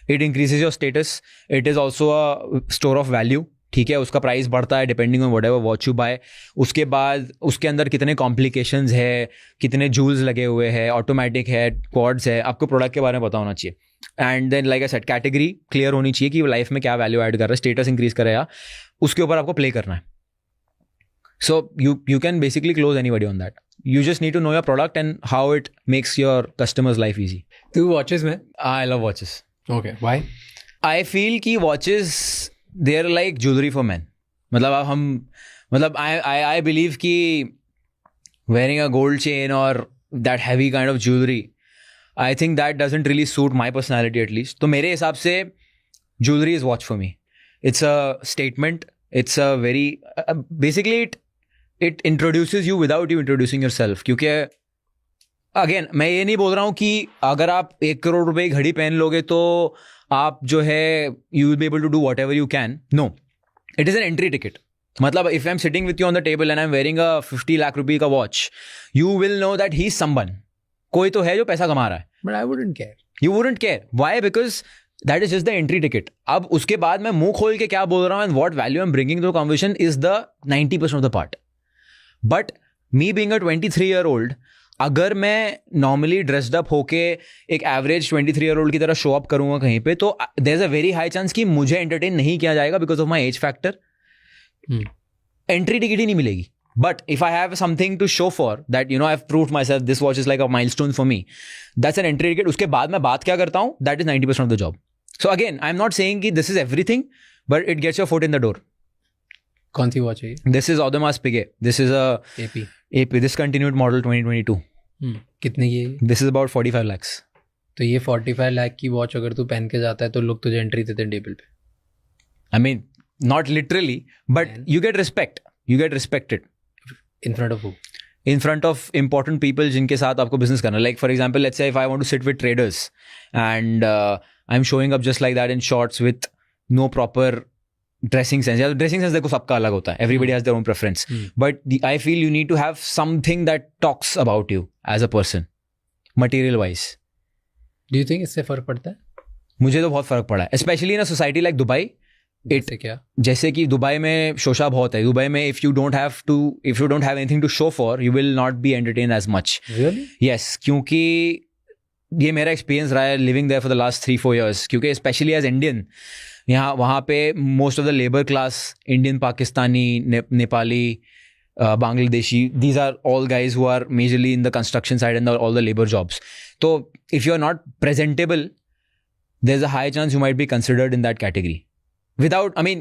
it increases your status. It is also a store of value. ठीक है, उसका प्राइस बढ़ता है depending on whatever watch you buy. उसके बाद उसके अंदर कितने कॉम्प्लिकेशंस है, कितने जूल्स लगे हुए हैं, ऑटोमेटिक है, क्वाड्स है, आपको प्रोडक्ट के बारे में पता होना चाहिए. And then like I said, category clear होनी चाहिए कि लाइफ में क्या वैल्यू ऐड कर रहा है, स्टेटस इंक्रीज करेगा, उसके ऊपर आपको प्ले करना है. So you can basically close anybody on that. You just need to know your product and how it makes your customers' life easy. तू watches में? I love watches. Okay, why? I feel कि watches they're like jewelry for men. मतलब I believe कि wearing a gold chain or that heavy kind of jewelry, I think that doesn't really suit my personality at least. तो मेरे हिसाब से jewelry is watch for me. It's a statement. It's a very basically it introduces you without you introducing yourself. क्योंकि again मैं ये नहीं बोल रहा हूँ कि अगर आप 1 करोड़ रुपए की घड़ी पहन लोगे तो आप जो है you will be able to do whatever you can. No, it is an entry ticket. मतलब if I am sitting with you on the table and I am wearing a 50 lakh रुपए का watch, you will know that he is someone. कोई तो है जो पैसा कमा रहा है. But I wouldn't care. You wouldn't care. Why? Because that is just the entry ticket. अब उसके बाद मैं मुंह खोल के क्या बोल रहा हूँ and what value I am bringing to conversation is the 90% of the part. But me being a 23-year-old, अगर मैं नॉर्मली ड्रेस्ड अप होके एक एवरेज 23-year-old की तरह शो अप करूंगा कहीं पे, तो there is a very high chance कि मुझे एंटरटेन नहीं किया जाएगा because of my age factor. Entry ticket ही नहीं मिलेगी. But if I have something to show for that, you know, I have proved myself, this watch is like a milestone for me, that's an entry ticket. उसके बाद मैं बात क्या करता हूँ, that is 90% of the job. So again I am not saying कि this is everything, but it gets your foot in the door. कौन सी वॉच है ये? This is Audemars Piguet. This is a AP. AP discontinued model 2022. कितने की है ये? This is about 45 lakhs. तो ये 45 लाख की वॉच अगर तू पहन के जाता है तो लोग तुझे एंट्री देते हैं टेबल पे. I mean, not literally, but Man. you get respect. You get respected In front of who? in front of important people जिनके साथ आपको business करना. Like for example, let's say if I want to sit with traders and I'm showing up just like that in shorts with no proper dressing sense. Yeah, dressing sense देखो सबका अलग होता है. Everybody has their own preference. But I feel you need to have something that talks about you as a person, material wise. Do you think इससे फर्क पड़ता है? मुझे तो बहुत फर्क पड़ा है, specially in a society like Dubai. इससे क्या? जैसे कि दुबई में शोशा बहुत है. दुबई में if you don't have anything to show for, you will not be entertain as much. Really? Yes, क्योंकि ये मेरा एक्सपीरियंस रहा है living there for the last 3-4 years. क्योंकि स्पेशली एज इंडियन, यहाँ वहाँ पे most of the labour class, Indian, Pakistani, Nepali, Bangladeshi, these are all guys who are majorly in the construction side and all the labour jobs. तो if you are not presentable, there is a high chance you might be considered in that category. Without, I mean,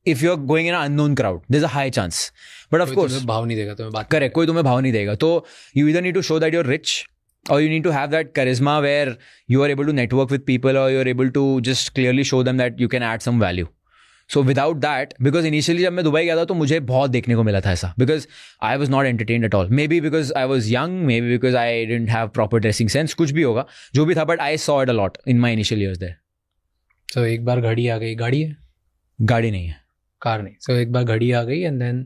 if you're going in an unknown crowd, there's a high chance. But of कोई course, तुम्हें भाव नहीं देगा तुम्हें बात. correct, कोई तुम्हें भाव नहीं देगा. तो you either need to show that you're rich, or you need to have that charisma where you are able to network with people, or you're able to just clearly show them that you can add some value. So without that, because initially जब मैं Dubai गया था तो मुझे बहुत देखने को मिला था ऐसा, because I was not entertained at all. Maybe because I was young, maybe because I didn't have proper dressing sense, कुछ भी होगा, जो भी था, but I saw it a lot in my initial years there. So एक बार घड़ी आ गई. गाड़ी है? गाड़ी नहीं है. कार नहीं. So एक बार घड़ी आ गई and then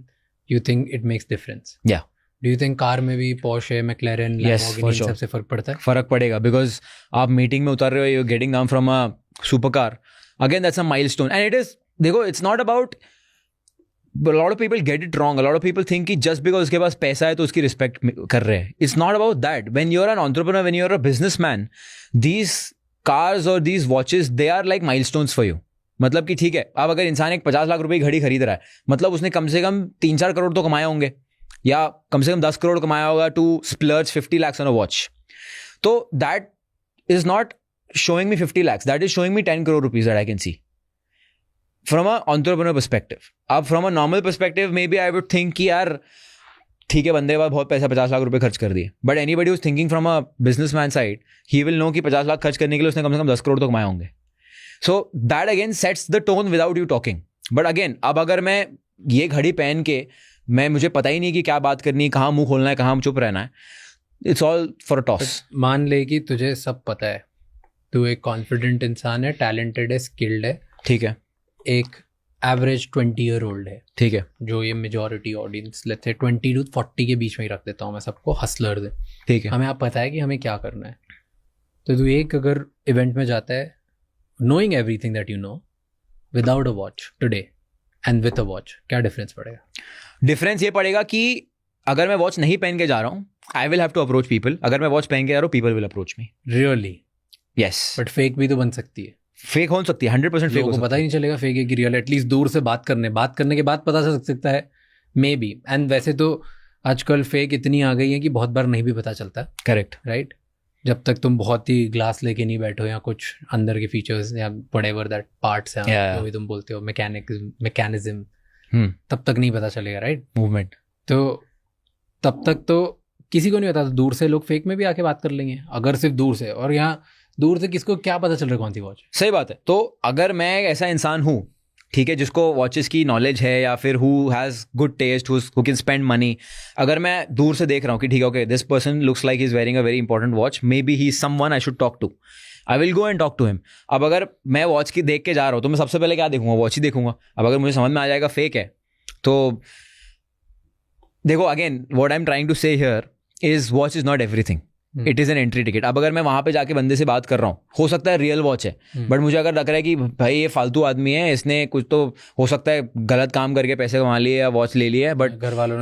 you think it makes difference. Yeah. Do you think car में भी Porsche, McLaren, Yes, Lamborghini for in sure. सबसे फर्क पड़ता है? फर्क पड़ेगा, बिकॉज आप मीटिंग में उतर रहे हो, you getting down from a super car. Again that's a milestone and it is, देखो, it's not about, a lot of people get it wrong. A lot of people think कि just because उसके पास पैसा है तो उसकी respect कर रहे हैं. It's not about that. When you're an entrepreneur, when you're a businessman, these cars or these watches, they are like milestones for you. मतलब कि ठीक है, अब अगर इंसान एक 50 लाख रुपए की घड़ी खरीद रहा है, मतलब उसने कम से कम 3-4 करोड़ तो कमाए होंगे, या कम से कम 10 करोड़ कमाया होगा to splurge 50 lakhs on a watch. तो that is not showing me 50 lakhs. That is showing me 10 crore rupees that I can see. From an entrepreneur perspective. अब from a normal perspective, maybe I would think कि यार ठीक है, बंदे के पास बहुत पैसा, 50 लाख रुपए खर्च कर दिए. But anybody who's thinking from a businessman side, he will know कि 50 लाख खर्च करने के लिए उसने कम से कम 10 करोड़ तो कमाए होंगे. So that again sets the tone without you talking. But again, अब अगर मैं ये घड़ी पहन के, मुझे पता ही नहीं कि क्या बात करनी है, कहाँ मुंह खोलना है, कहाँ चुप रहना है, it's all for a toss. मान ले कि तुझे सब पता है, तू एक कॉन्फिडेंट इंसान है, टैलेंटेड है, स्किल्ड है, ठीक है, एक एवरेज 20-year-old है, ठीक है, जो ये majority audience, let's say 20 to 40 के बीच में ही रख देता हूँ मैं सबको, हसलर दे, ठीक है. हमें आप पता है कि हमें क्या करना है. तो तू एक अगर इवेंट में जाता है, knowing everything that you know, without a watch today and with a watch, क्या डिफरेंस पड़ेगा? डिफरेंस ये पड़ेगा कि अगर मैं वॉच नहीं पहन के जा रहा हूँ, I will have to approach people. अगर मैं वॉच पहन के जा रहा हूँ, people will approach me. Really? Yes. But fake भी तो बन सकती है. फेक हो सकती है, 100% फेक हो लोगों को पता ही नहीं चलेगा फेक है कि रियल. एटलीस्ट दूर से बात करने के बाद पता चल सकता है, मे बी. एंड वैसे तो आजकल फेक इतनी आ गई है कि बहुत बार नहीं भी पता चलता. Correct, right? जब तक तुम बहुत ही ग्लास लेके नहीं बैठो, या कुछ अंदर के फीचर्स या व्हाटएवर दैट पार्ट्स हैं, जो भी तुम बोलते हो, मैकेनिज्म, तब तक नहीं पता चलेगा. राइट? मूवमेंट. तो तब तक तो किसी को नहीं पता. तो दूर से लोग फेक में भी आके बात कर लेंगे, अगर सिर्फ दूर से. और यहाँ दूर से किसको क्या पता चल रहा है कौन सी वॉच? सही बात है. तो अगर मैं ऐसा इंसान हूँ, ठीक है, जिसको वॉचेस की नॉलेज है, या फिर who has good taste, who can spend money, अगर मैं दूर से देख रहा हूँ कि ठीक है, okay, this person looks like he is wearing a very important watch, maybe he is someone I should talk to, I will go and talk to him. अब अगर मैं वॉच की देख के जा रहा हूँ, तो मैं सबसे पहले क्या देखूंगा? वॉच ही देखूंगा. अब अगर मुझे समझ में आ जाएगा फेक है, तो देखो, again what I am trying to say here is watch is not everything. It is an entry ticket. अब अगर मैं वहाँ पे जाके बंदे से बात कर रहा हूँ, हो सकता है रियल वॉच है, बट मुझे अगर लग रहा है कि भाई ये फालतू आदमी है, इसने कुछ तो हो सकता है गलत काम करके पैसे कमा लिए या वॉच ले लिया है, बट घर वालों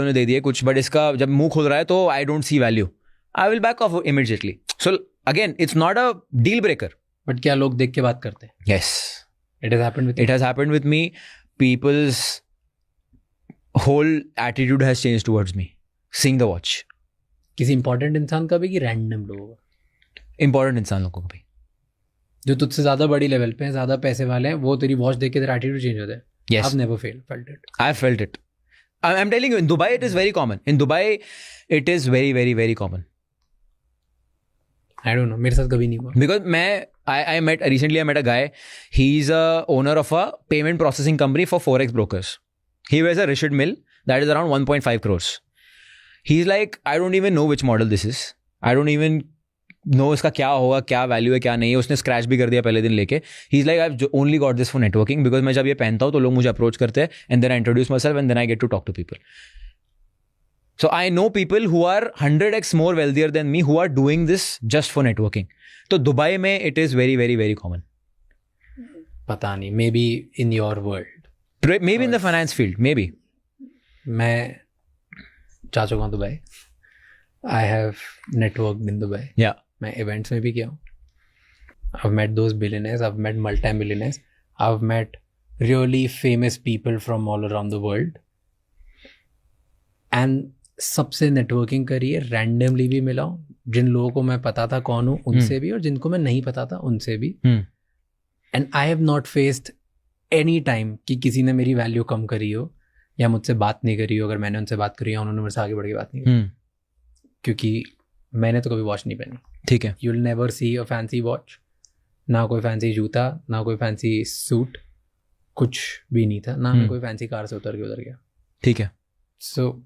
ने दे दिए कुछ, बट इसका जब मुंह खुल रहा है तो I don't see value, I will back off immediately. So again, it's not a deal breaker. But क्या लोग देख के बात करते हैं? Yes, it has happened with me. People's whole attitude has changed towards me seeing the watch. किसी important इंसान का भी कि रैंडम लोगों का? इंपॉर्टेंट इंसान लोगों का भी, जो तुझसे ज़्यादा बड़ी लेवल पे हैं, ज़्यादा पैसे वाले हैं, वो तेरी वॉच देख के तेरा एटीट्यूड चेंज होता है. Yes. I've never felt it. I felt it. I'm telling you, in Dubai, it is very common. In Dubai, it is very, very, very common. I don't know. मेरे साथ कभी नहीं हुआ. Because I met a guy. He's a owner of a payment processing company for Forex brokers. He wears a Richard Mille that is around 1.5 crores. He's like, I don't even know which model this is. I don't even know इसका क्या होगा, क्या value है, क्या नहीं है. उसने scratch भी कर दिया पहले दिन लेके. He's like, I've only got this for networking because मैं जब ये पहनता हूँ तो लोग मुझे अप्रोच करते हैं and then I introduce myself and then I get to talk to people. So I know people who are 100x more wealthier than me who are doing this just for networking. तो Dubai में it is very, very, very common. पता नहीं. Maybe in your world. Maybe in the finance field. Maybe. मैं जा चुका हूँ Dubai. I have networked in Dubai. Yeah. मैं events में भी किया हूँ. I've met those billionaires. I've met multi-millionaires. I've met really famous people from all around the world. And सबसे नेटवर्किंग करी है. रैंडमली भी मिला हूँ. जिन लोगों को मैं पता था कौन हूँ उनसे भी, और जिनको मैं नहीं पता था उनसे भी. And I have not faced any time कि किसी ने मेरी वैल्यू कम करी हो या मुझसे बात नहीं करी हो. अगर मैंने उनसे बात करी हो, उन्होंने मेरे से आगे बढ़ के बात नहीं करी. क्योंकि मैंने तो कभी वॉच नहीं पहनी. ठीक है. You will never see a fancy watch. ना कोई फैंसी जूता, ना कोई फैंसी सूट, कुछ भी नहीं था. ना मैं कोई फैंसी कार से उतर गया. ठीक है. सो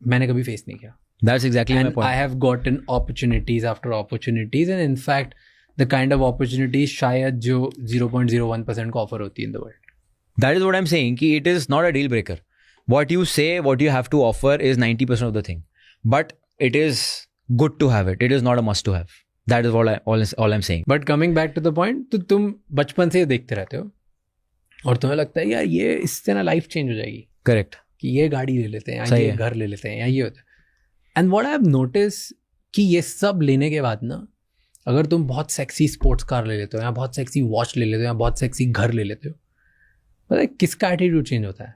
मैंने कभी फेस नहीं किया. That's exactly my And point. I have gotten opportunities after opportunities, and in fact, the kind of opportunities शायद जो 0.01% को offer होती है in the world. That is what I'm saying. कि it is not a deal breaker. What you say, what you have to offer is 90% of the thing. But it is good to have it. It is not a must to have. That is all I'm saying. But coming back to the point, तो तुम बचपन से देखते रहते हो और तुम्हें लगता है यार ये इससे ना लाइफ चेंज हो जाएगी. Correct. कि ये गाड़ी ले लेते हैं, या ये घर ले लेते हैं, या ये होता है. And what I have notice कि ये सब लेने के बाद ना, अगर तुम बहुत सेक्सी स्पोर्ट्स कार ले लेते हो, या बहुत सेक्सी वॉच ले लेते हो, या बहुत सेक्सी घर ले लेते हो, पता है किसका एटीट्यूड चेंज होता है?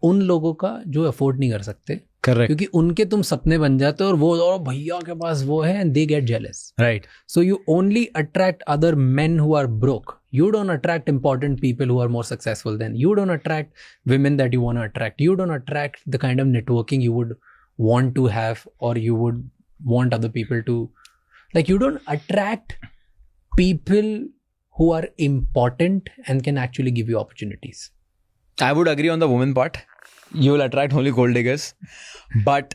उन लोगों का जो अफोर्ड नहीं कर सकते. Correct. क्योंकि उनके तुम सपने बन जाते हो और वो और भैया के पास वो है, and they get jealous. Right. So you only attract other men who are broke. You don't attract important people who are more successful than. You don't attract women that you want to attract. You don't attract the kind of networking you would want to have, or you would want other people to. Like, you don't attract people who are important and can actually give you opportunities. I would agree on the woman part. You will attract only gold diggers. But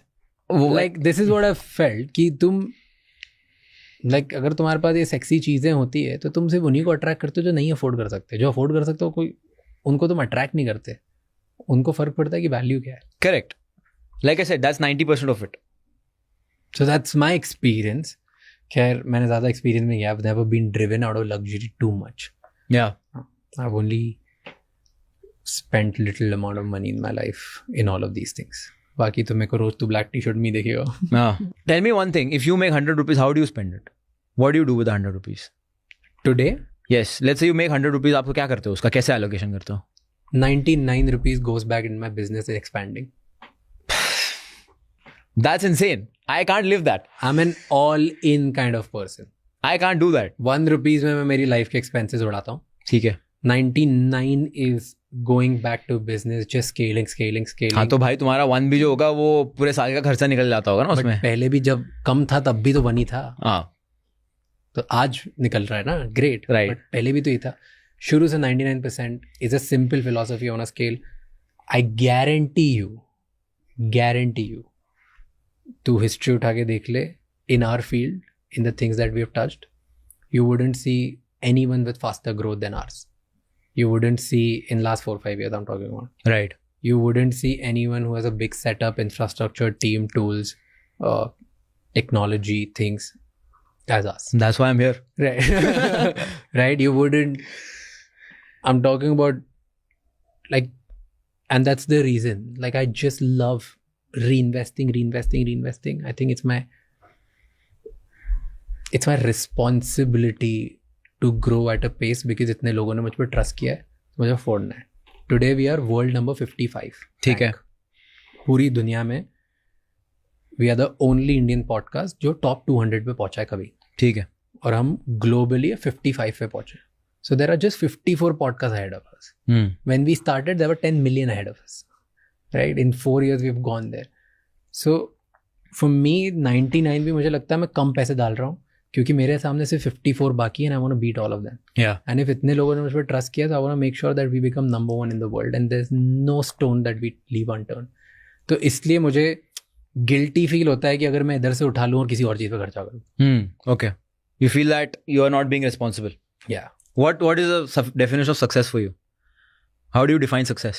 like, this is what I've felt कि तुम like अगर तुम्हारे पास ये sexy चीज़ें होती है तो तुम सिर्फ उन्हीं को अट्रैक्ट करते हो जो नहीं अफोर्ड कर सकते. जो अफोर्ड कर सकते हो कोई, उनको तुम अट्रैक्ट नहीं करते. उनको फर्क पड़ता है कि वैल्यू क्या है. correct. Like I said, that's 90% of it. So that's my experience. खैर मैंने ज़्यादा एक्सपीरियंस नहीं किया. I've never been driven out of luxury too much. Yeah. I've only spent little amount of money in my life in all of these things. बाकी तो मेरे को रोज तो ब्लैक टी शर्ट में ही देखेगा. Tell me one thing. If you make 100 rupees, how do you spend it? What do you do with the 100 rupees? Today, Yes. Let's say you make 100 rupees. आप क्या करते हो? उसका कैसे allocation करते हो? 99 rupees goes back in my business expanding. That's insane. I can't live that. I'm an all-in kind of person. I can't do that. 1 rupees में मैं मेरी लाइफ के एक्सपेंसेस उड़ाता हूँ. ठीक है. 99 is going back to business, just scaling. हाँ तो भाई तुम्हारा 1 भी जो होगा वो पूरे साल का खर्चा निकल जाता होगा ना But उसमें. पहले भी जब कम था तब भी तो 1 ही था. हाँ. तो आज निकल रहा है ना, ग्रेट. Right. बट पहले भी तो ही था. शुरू से 99% is a simple philosophy on a scale. I guarantee you तू हिस्ट्री उठा के देख ले, in our field, in the things that we have touched, you wouldn't see anyone with faster growth than ours. You wouldn't see, in last 4-5 years I'm talking about, Right. you wouldn't see anyone who has a big setup, infrastructure, team, tools, technology, things as us. That's why I'm here. Right. Right. You wouldn't. I'm talking about like, and that's the reason. Like, I just love reinvesting. I think it's my responsibility to grow at a pace because इतने लोगों ने मुझ पर trust किया है, मुझे फोड़ना है. Today we are world number 55. ठीक है. पूरी दुनिया में we are the only Indian podcast जो top 200 पे पहुंचा है कभी. ठीक है. और हम ग्लोबली 55 पे पहुंचे. So there are just 54 podcasts ahead of us. When we started, there were 10 million ahead of us. Right? In 4 years, we've gone there. So for me, 99 भी मुझे लगता है मैं कम पैसे डाल रहा हूँ क्योंकि मेरे सामने सिर्फ 54 बाकी है and I want to beat all of them. Yeah. And if इतने लोगों ने मुझ पर trust किया, so I want to make sure that we become number one in the world and there's no stone that we leave unturned. तो इसलिए मुझे guilty feel होता है कि अगर मैं इधर से उठा लूँ और किसी और चीज़ पे खर्चा करूँ. Okay. You feel that you are not being responsible. Yeah. What is the definition of success for you? How do you define success?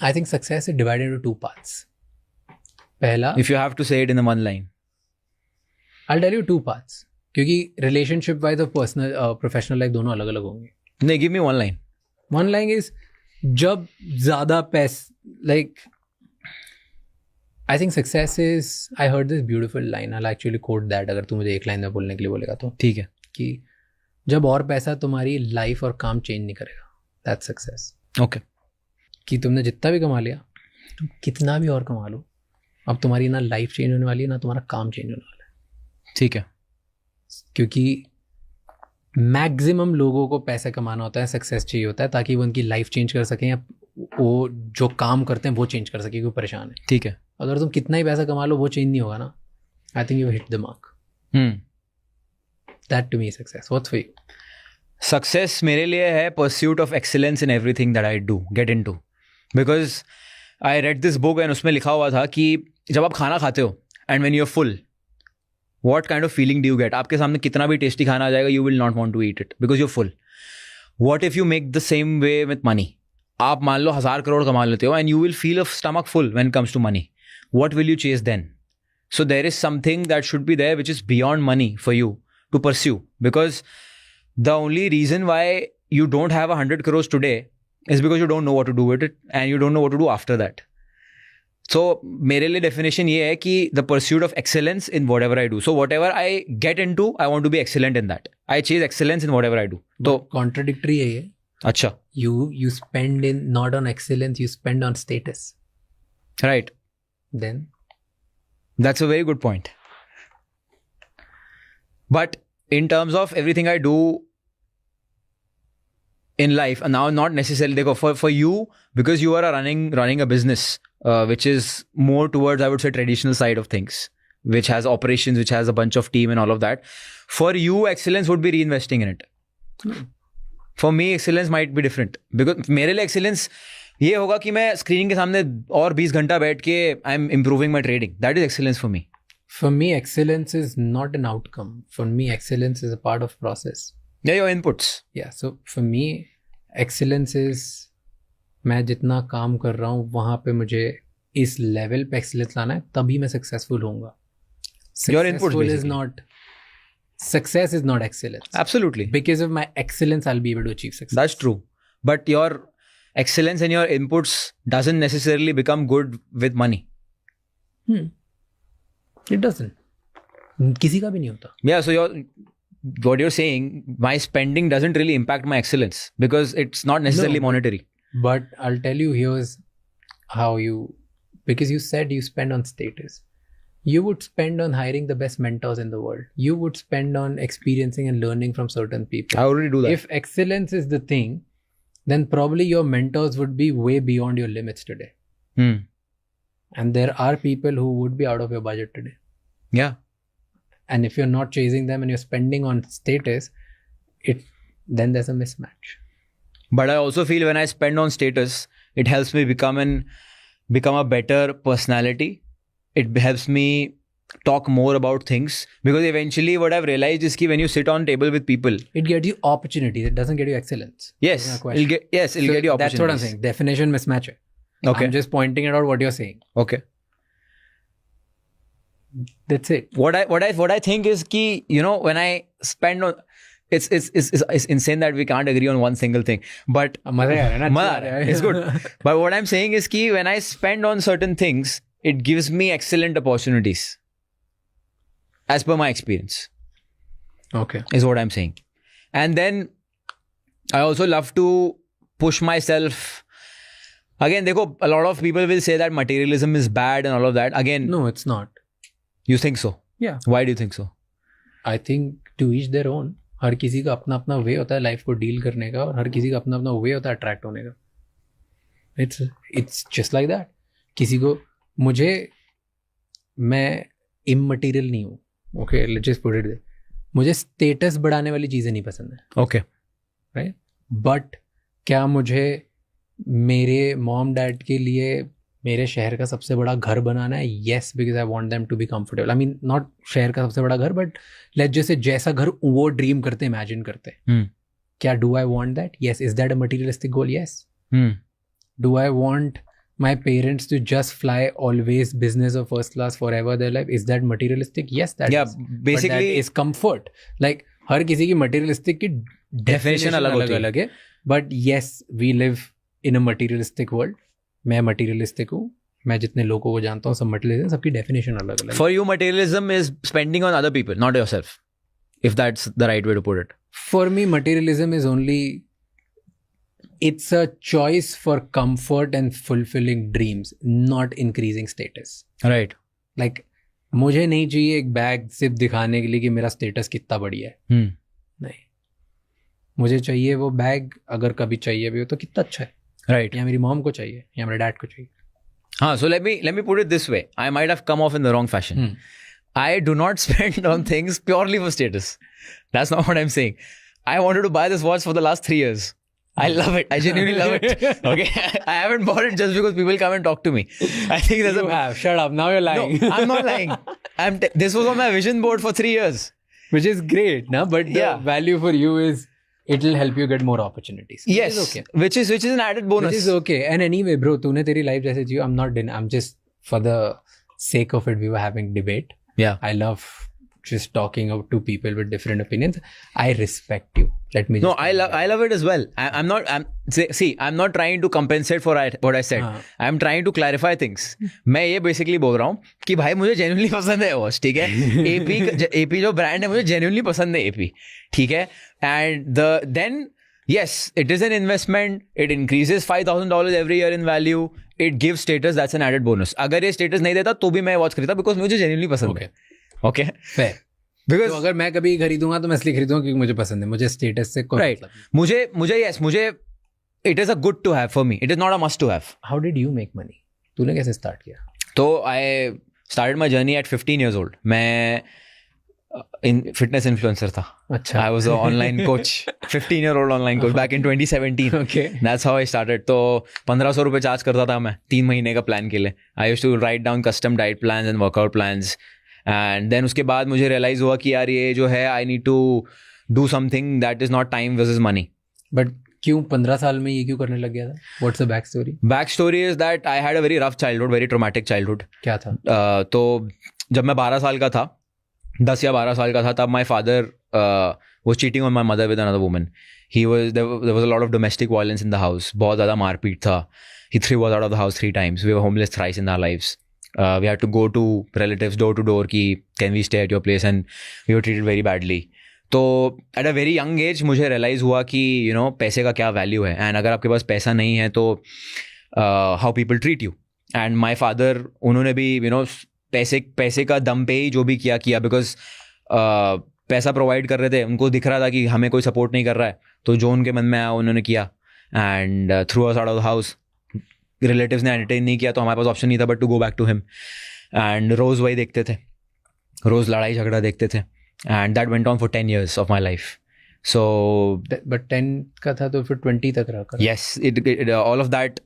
I think success is divided into two parts. पहला, If you have to say it in a one line. I'll tell you two parts. क्योंकि relationship wise और personal professional life दोनों अलग अलग होंगे. नहीं, give me one line. One line is जब ज़्यादा like I think success is, I heard this beautiful line. I'll actually quote that अगर तू मुझे एक लाइन में बोलने के लिए बोलेगा तो. ठीक है. कि जब और पैसा तुम्हारी लाइफ और काम चेंज नहीं करेगा. That's success. Okay. कि तुमने जितना भी कमा लिया, तुम कितना भी और कमा लो, अब तुम्हारी ना लाइफ चेंज होने वाली है ना तुम्हारा काम चेंज होने वाला है. ठीक है. क्योंकि मैक्सिमम लोगों को पैसे कमाना होता है, सक्सेस चाहिए होता है ताकि वो उनकी लाइफ चेंज कर सकें या वो जो काम करते हैं वो चेंज कर सके क्योंकि परेशान है. ठीक है. अगर तुम कितना ही पैसा कमा लो वो चेंज नहीं होगा ना. I think you hit the mark. That to me success. What's for you? Success मेरे लिए है pursuit of excellence in everything that I do get into. Because I read this book and उसमें लिखा हुआ था कि जब आप खाना खाते हो and when you are full, what kind of feeling do you get? आपके सामने कितना भी टेस्टी खाना आ जाएगा, you will not want to eat it because you are full. What if you make the same way with money? आप मान लो 1000 करोड़ कमा लेते हो and you will feel a stomach full when comes to money. What will you chase then? So there is something that should be there which is beyond money for you to pursue, because the only reason why you don't have 100 crores today is because you don't know what to do with it and you don't know what to do after that. So मेरे लिए definition ये है कि the pursuit of excellence in whatever I do. So whatever I get into, I want to be excellent in that. I chase excellence in whatever I do. तो contradictory है ये. अच्छा. You spend in not on excellence, you spend on status. Right. Then that's a very good point. But in terms of everything I do in life, and now not necessarily for you, because you are running a business which is more towards, I would say, traditional side of things, which has operations, which has a bunch of team and all of that. For you, excellence would be reinvesting in it. For me, excellence might be different, because मेरे लिए excellence ये होगा कि मैं screening के सामने और 20 घंटा बैठ के I am improving my trading. That is excellence for me. For me, excellence is not an outcome. For me, excellence is a part of process. Yeah, your inputs. Yeah, so for me, excellence is मैं जितना काम कर रहा हूँ वहाँ पे मुझे इस लेवल पे एक्सीलेंस लाना है, तभी मैं सक्सेसफुल होऊंगा. Your inputs basically. Success is not excellence. Absolutely. Because of my excellence, I'll be able to achieve success. That's true. But your excellence in your inputs doesn't necessarily become good with money. It doesn't. किसी का भी नहीं होता. Yeah, so what you're saying, my spending doesn't really impact my excellence because it's not necessarily monetary. But I'll tell you, here's how because you said you spend on status. You would spend on hiring the best mentors in the world. You would spend on experiencing and learning from certain people. I already do that. If excellence is the thing, then probably your mentors would be way beyond your limits today. And there are people who would be out of your budget today. Yeah. And if you're not chasing them and you're spending on status, then there's a mismatch. But I also feel when I spend on status, it helps me become a better personality. It helps me talk more about things, because eventually what I've realized is that when you sit on table with people, it gets you opportunities. It doesn't get you excellence. Yes, it'll get you opportunities. That's what I'm saying. Definition mismatch. Okay. I'm just pointing it out what you're saying. Okay. That's it. What I think is ki, when I spend on, it's insane that we can't agree on one single thing. But it's good. But what I'm saying is ki when I spend on certain things, it gives me excellent opportunities. As per my experience. Okay. Is what I'm saying. And then I also love to push myself. Again, देखो, a lot of people will say that materialism is bad and all of that. Again. No, it's not. You think so? Yeah. Why do you think so? I think to each their own. हर किसी का अपना अपना वे होता है life को deal करने का, और हर किसी का अपना अपना वे होता है अट्रैक्ट होने का. It's just like that. किसी को, मैं इममटीरियल नहीं हूँ, okay, let's just put it there. मुझे स्टेटस बढ़ाने वाली चीज़ें नहीं पसंद है, ओके, राइट. बट क्या मुझे मेरे मॉम डैड के लिए मेरे शहर का सबसे बड़ा घर बनाना है? Yes, because I want them to be comfortable. I mean not शहर का सबसे बड़ा घर, बट लेट्स जैसे जैसा घर वो ड्रीम करते, इमेजिन करते. क्या do I want that? Yes. Is that a materialistic goal? Yes. Do I want my parents to just fly always business or first class forever their life? Is that materialistic? Yes, that yeah, is. basically but that is comfort. Like हर किसी की materialistic की definition अलग है. But yes, we live in a materialistic world. मैं materialistic हूँ. मैं जितने लोगों को जानता हूँ सब materialistic, सबकी definition अलग अलग. For you, materialism is spending on other people, not yourself. If that's the right way to put it. For me, materialism is only, it's a choice for comfort and fulfilling dreams, not increasing status. Right. Like, मुझे नहीं चाहिए एक bag सिर्फ दिखाने के लिए कि मेरा स्टेटस कितना बढ़िया है. नहीं, मुझे चाहिए वो बैग, अगर कभी चाहिए भी हो तो कितना अच्छा है. Right. या मेरी मॉम को चाहिए या मेरे डैड को चाहिए. हाँ, so let me put it this way. I might have come off in the wrong fashion. I do not spend on things purely for status. That's not what I'm saying. I wanted to buy this watch for the last 3 years. I love it. I genuinely love it. Okay, I haven't bought it just because people come and talk to me. I think there's You have. Shut up. Now you're lying. No, I'm not lying. This was on my vision board for 3 years. Which is great, na? But the value for you is it will help you get more opportunities. Yes. Which is okay. Which is an added bonus. Which is okay. And anyway, bro, तूने तेरी life जैसे जियो. I'm just for the sake of it. We were having debate. Yeah. I love just talking out to people with different opinions. I respect you. Let me. No, I love it as well. I'm not trying to compensate for what I said. I'm trying to clarify things. मैं ये basically बोल रहा हूँ कि भाई मुझे genuinely पसंद है वॉच, ठीक है. AP जो brand है मुझे genuinely पसंद है AP, ठीक है. And then yes, it is an investment. It increases $5,000 every year in value. It gives status. That's an added bonus. अगर ये status नहीं देता तो भी मैं वॉच खरीदता because मुझे genuinely पसंद है. Okay. Fair. Because तो अगर मैं कभी खरीदूंगा तो मैं इसलिए खरीदूंगा क्योंकि मुझे पसंद है. मुझे स्टेटस से कोई right. मुझे it is a good to have for me. It is not a must to have. How did you make money? तूने कैसे स्टार्ट किया? तो I started my journey at 15 years old. मैं fitness influencer था. अच्छा. I was an online coach. 15-year-old online coach back in 2017. Okay. That's how I started. तो 1,500 रुपये charge करता था मैं 3 महीने का प्लान के लिए. I used to write down custom diet plans and workout plans. And then उसके बाद मुझे realize हुआ कि यार ये जो है I need to do something that is not time versus money. But क्यों 15 साल में ये क्यों करने लग गया था? What's the back story? Back story is that I had a very rough childhood, very traumatic childhood. क्या था? तो जब मैं 12 साल का था, 10 या 12 साल का था, तब my father was cheating on my mother with another woman. There was a lot of domestic violence in the house. बहुत ज़्यादा मारपीट था. He threw us out of the house 3 times. We were homeless thrice in our lives. We had to go to relatives door to door कि can we stay at your place, and we were treated very badly. तो at a very young age मुझे realize हुआ कि पैसे का क्या value है, and अगर आपके पास पैसा नहीं है तो how people treat you. And my father, उन्होंने भी पैसे का दम पे ही जो भी किया because पैसा प्रोवाइड कर रहे थे, उनको दिख रहा था कि हमें कोई सपोर्ट नहीं कर रहा है, तो जो उनके मन में आया उन्होंने किया. And threw us out of the house. Relatives ने एंटरटेन नहीं किया तो हमारे पास ऑप्शन नहीं था but to go back to him. And रोज़ वही देखते थे, रोज़ लड़ाई झगड़ा देखते थे. And that went on for 10 years of my life. So but 10 का था तो फिर 20 तक रहा. Yes, it all of that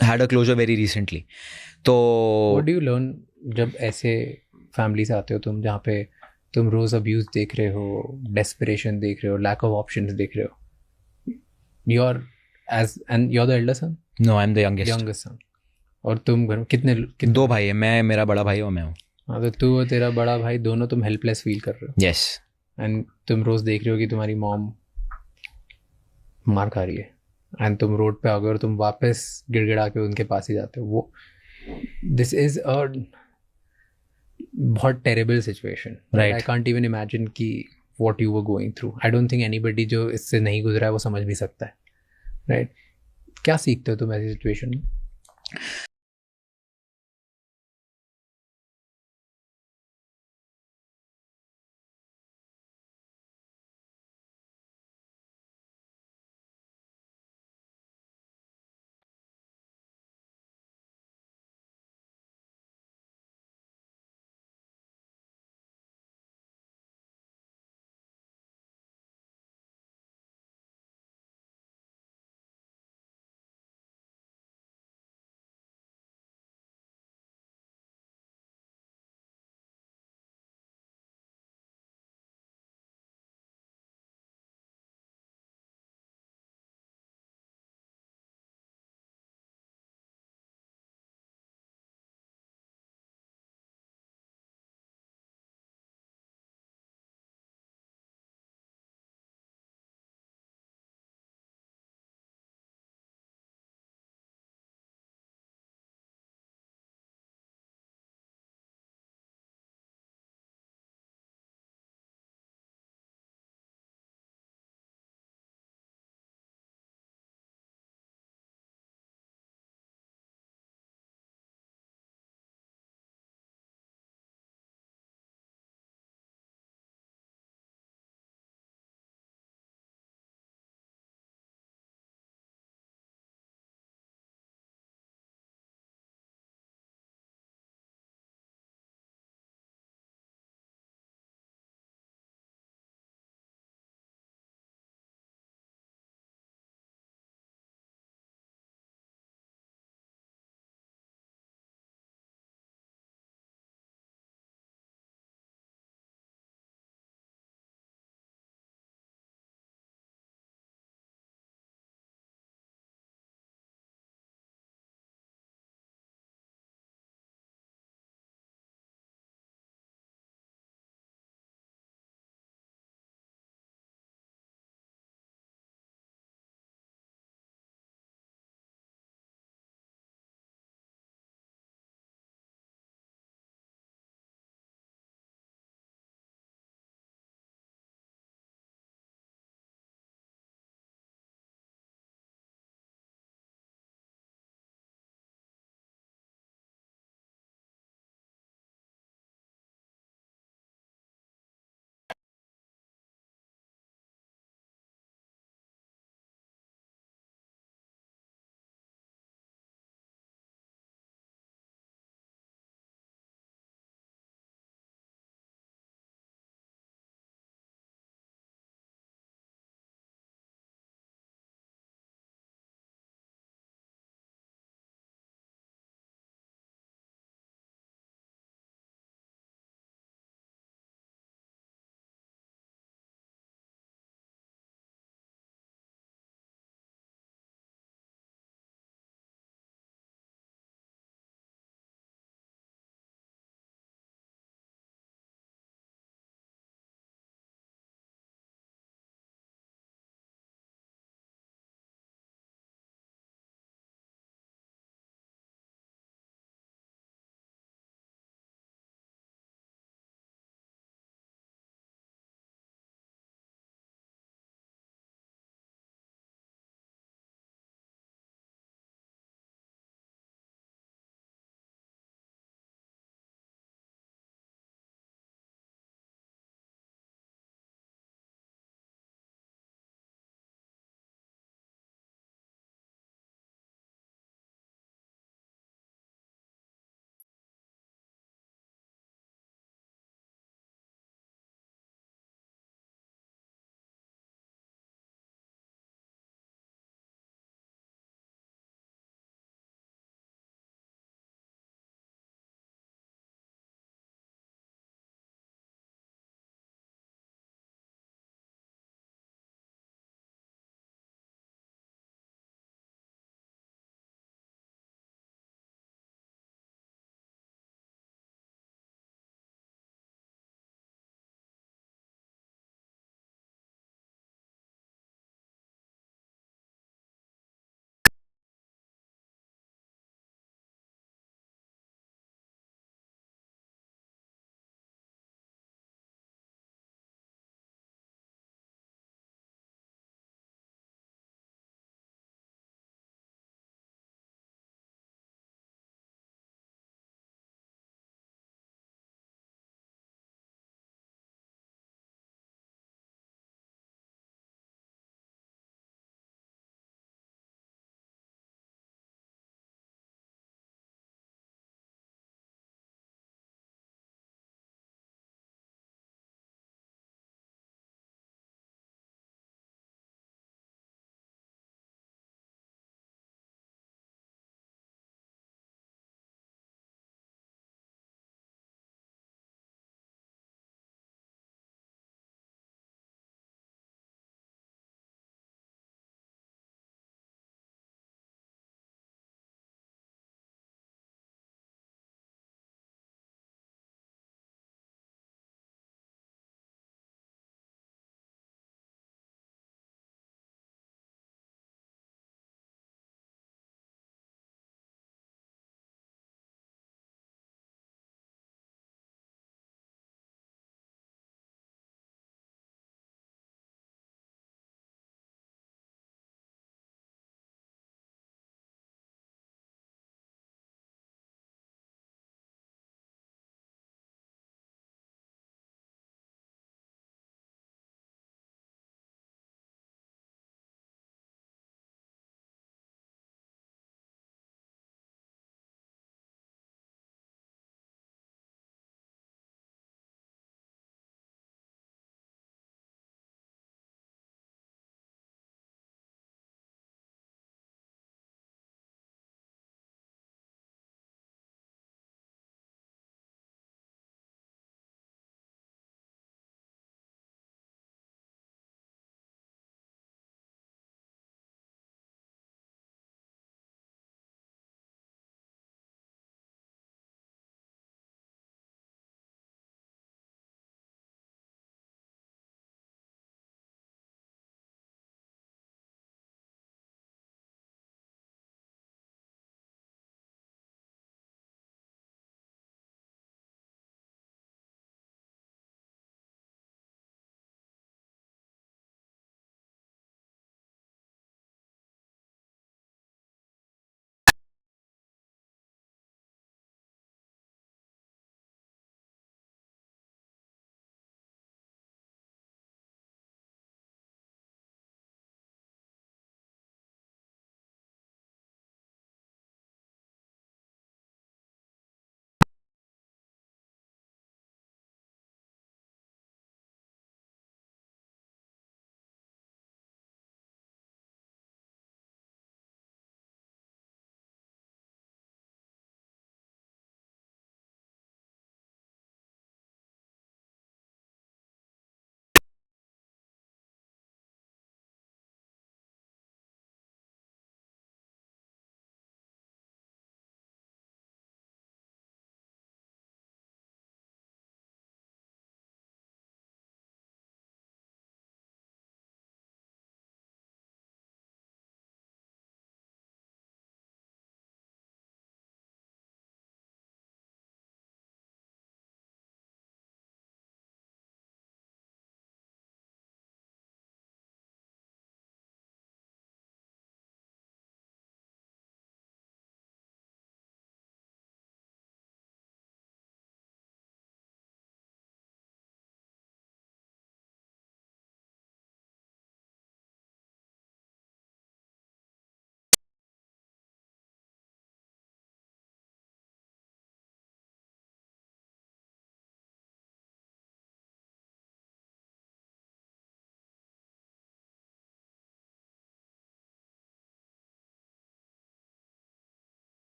had a closure very recently. तो व्हाट डू यू लर्न जब ऐसे फैमिली से आते हो तुम, जहाँ पे तुम रोज़ अब्यूज़ देख रहे हो, डेस्परेशन देख रहे हो, लैक ऑफ ऑप्शंस देख रहे हो. you're the elder son? No, I'm the youngest son. और तुम घर में कितने 2 भाई है, मैं, मेरा बड़ा भाई और मैं हूँ. हाँ, तो तू और तेरा बड़ा भाई दोनों तुम हेल्पलेस फील कर रहे हो. यस. एंड तुम रोज देख रहे हो कि तुम्हारी मॉम मार खा रही है, एंड तुम रोड पे आओगे और तुम वापस गिड़गिड़ा के उनके पास ही जाते हो. वो दिस इज अ बहुत terrible situation. Right. I can't even imagine कि what you were going through. I don't think anybody जो इससे नहीं गुजरा है वो समझ भी सकता है. राइट. क्या सीखते हो तुम ऐसी सिचुएशन में?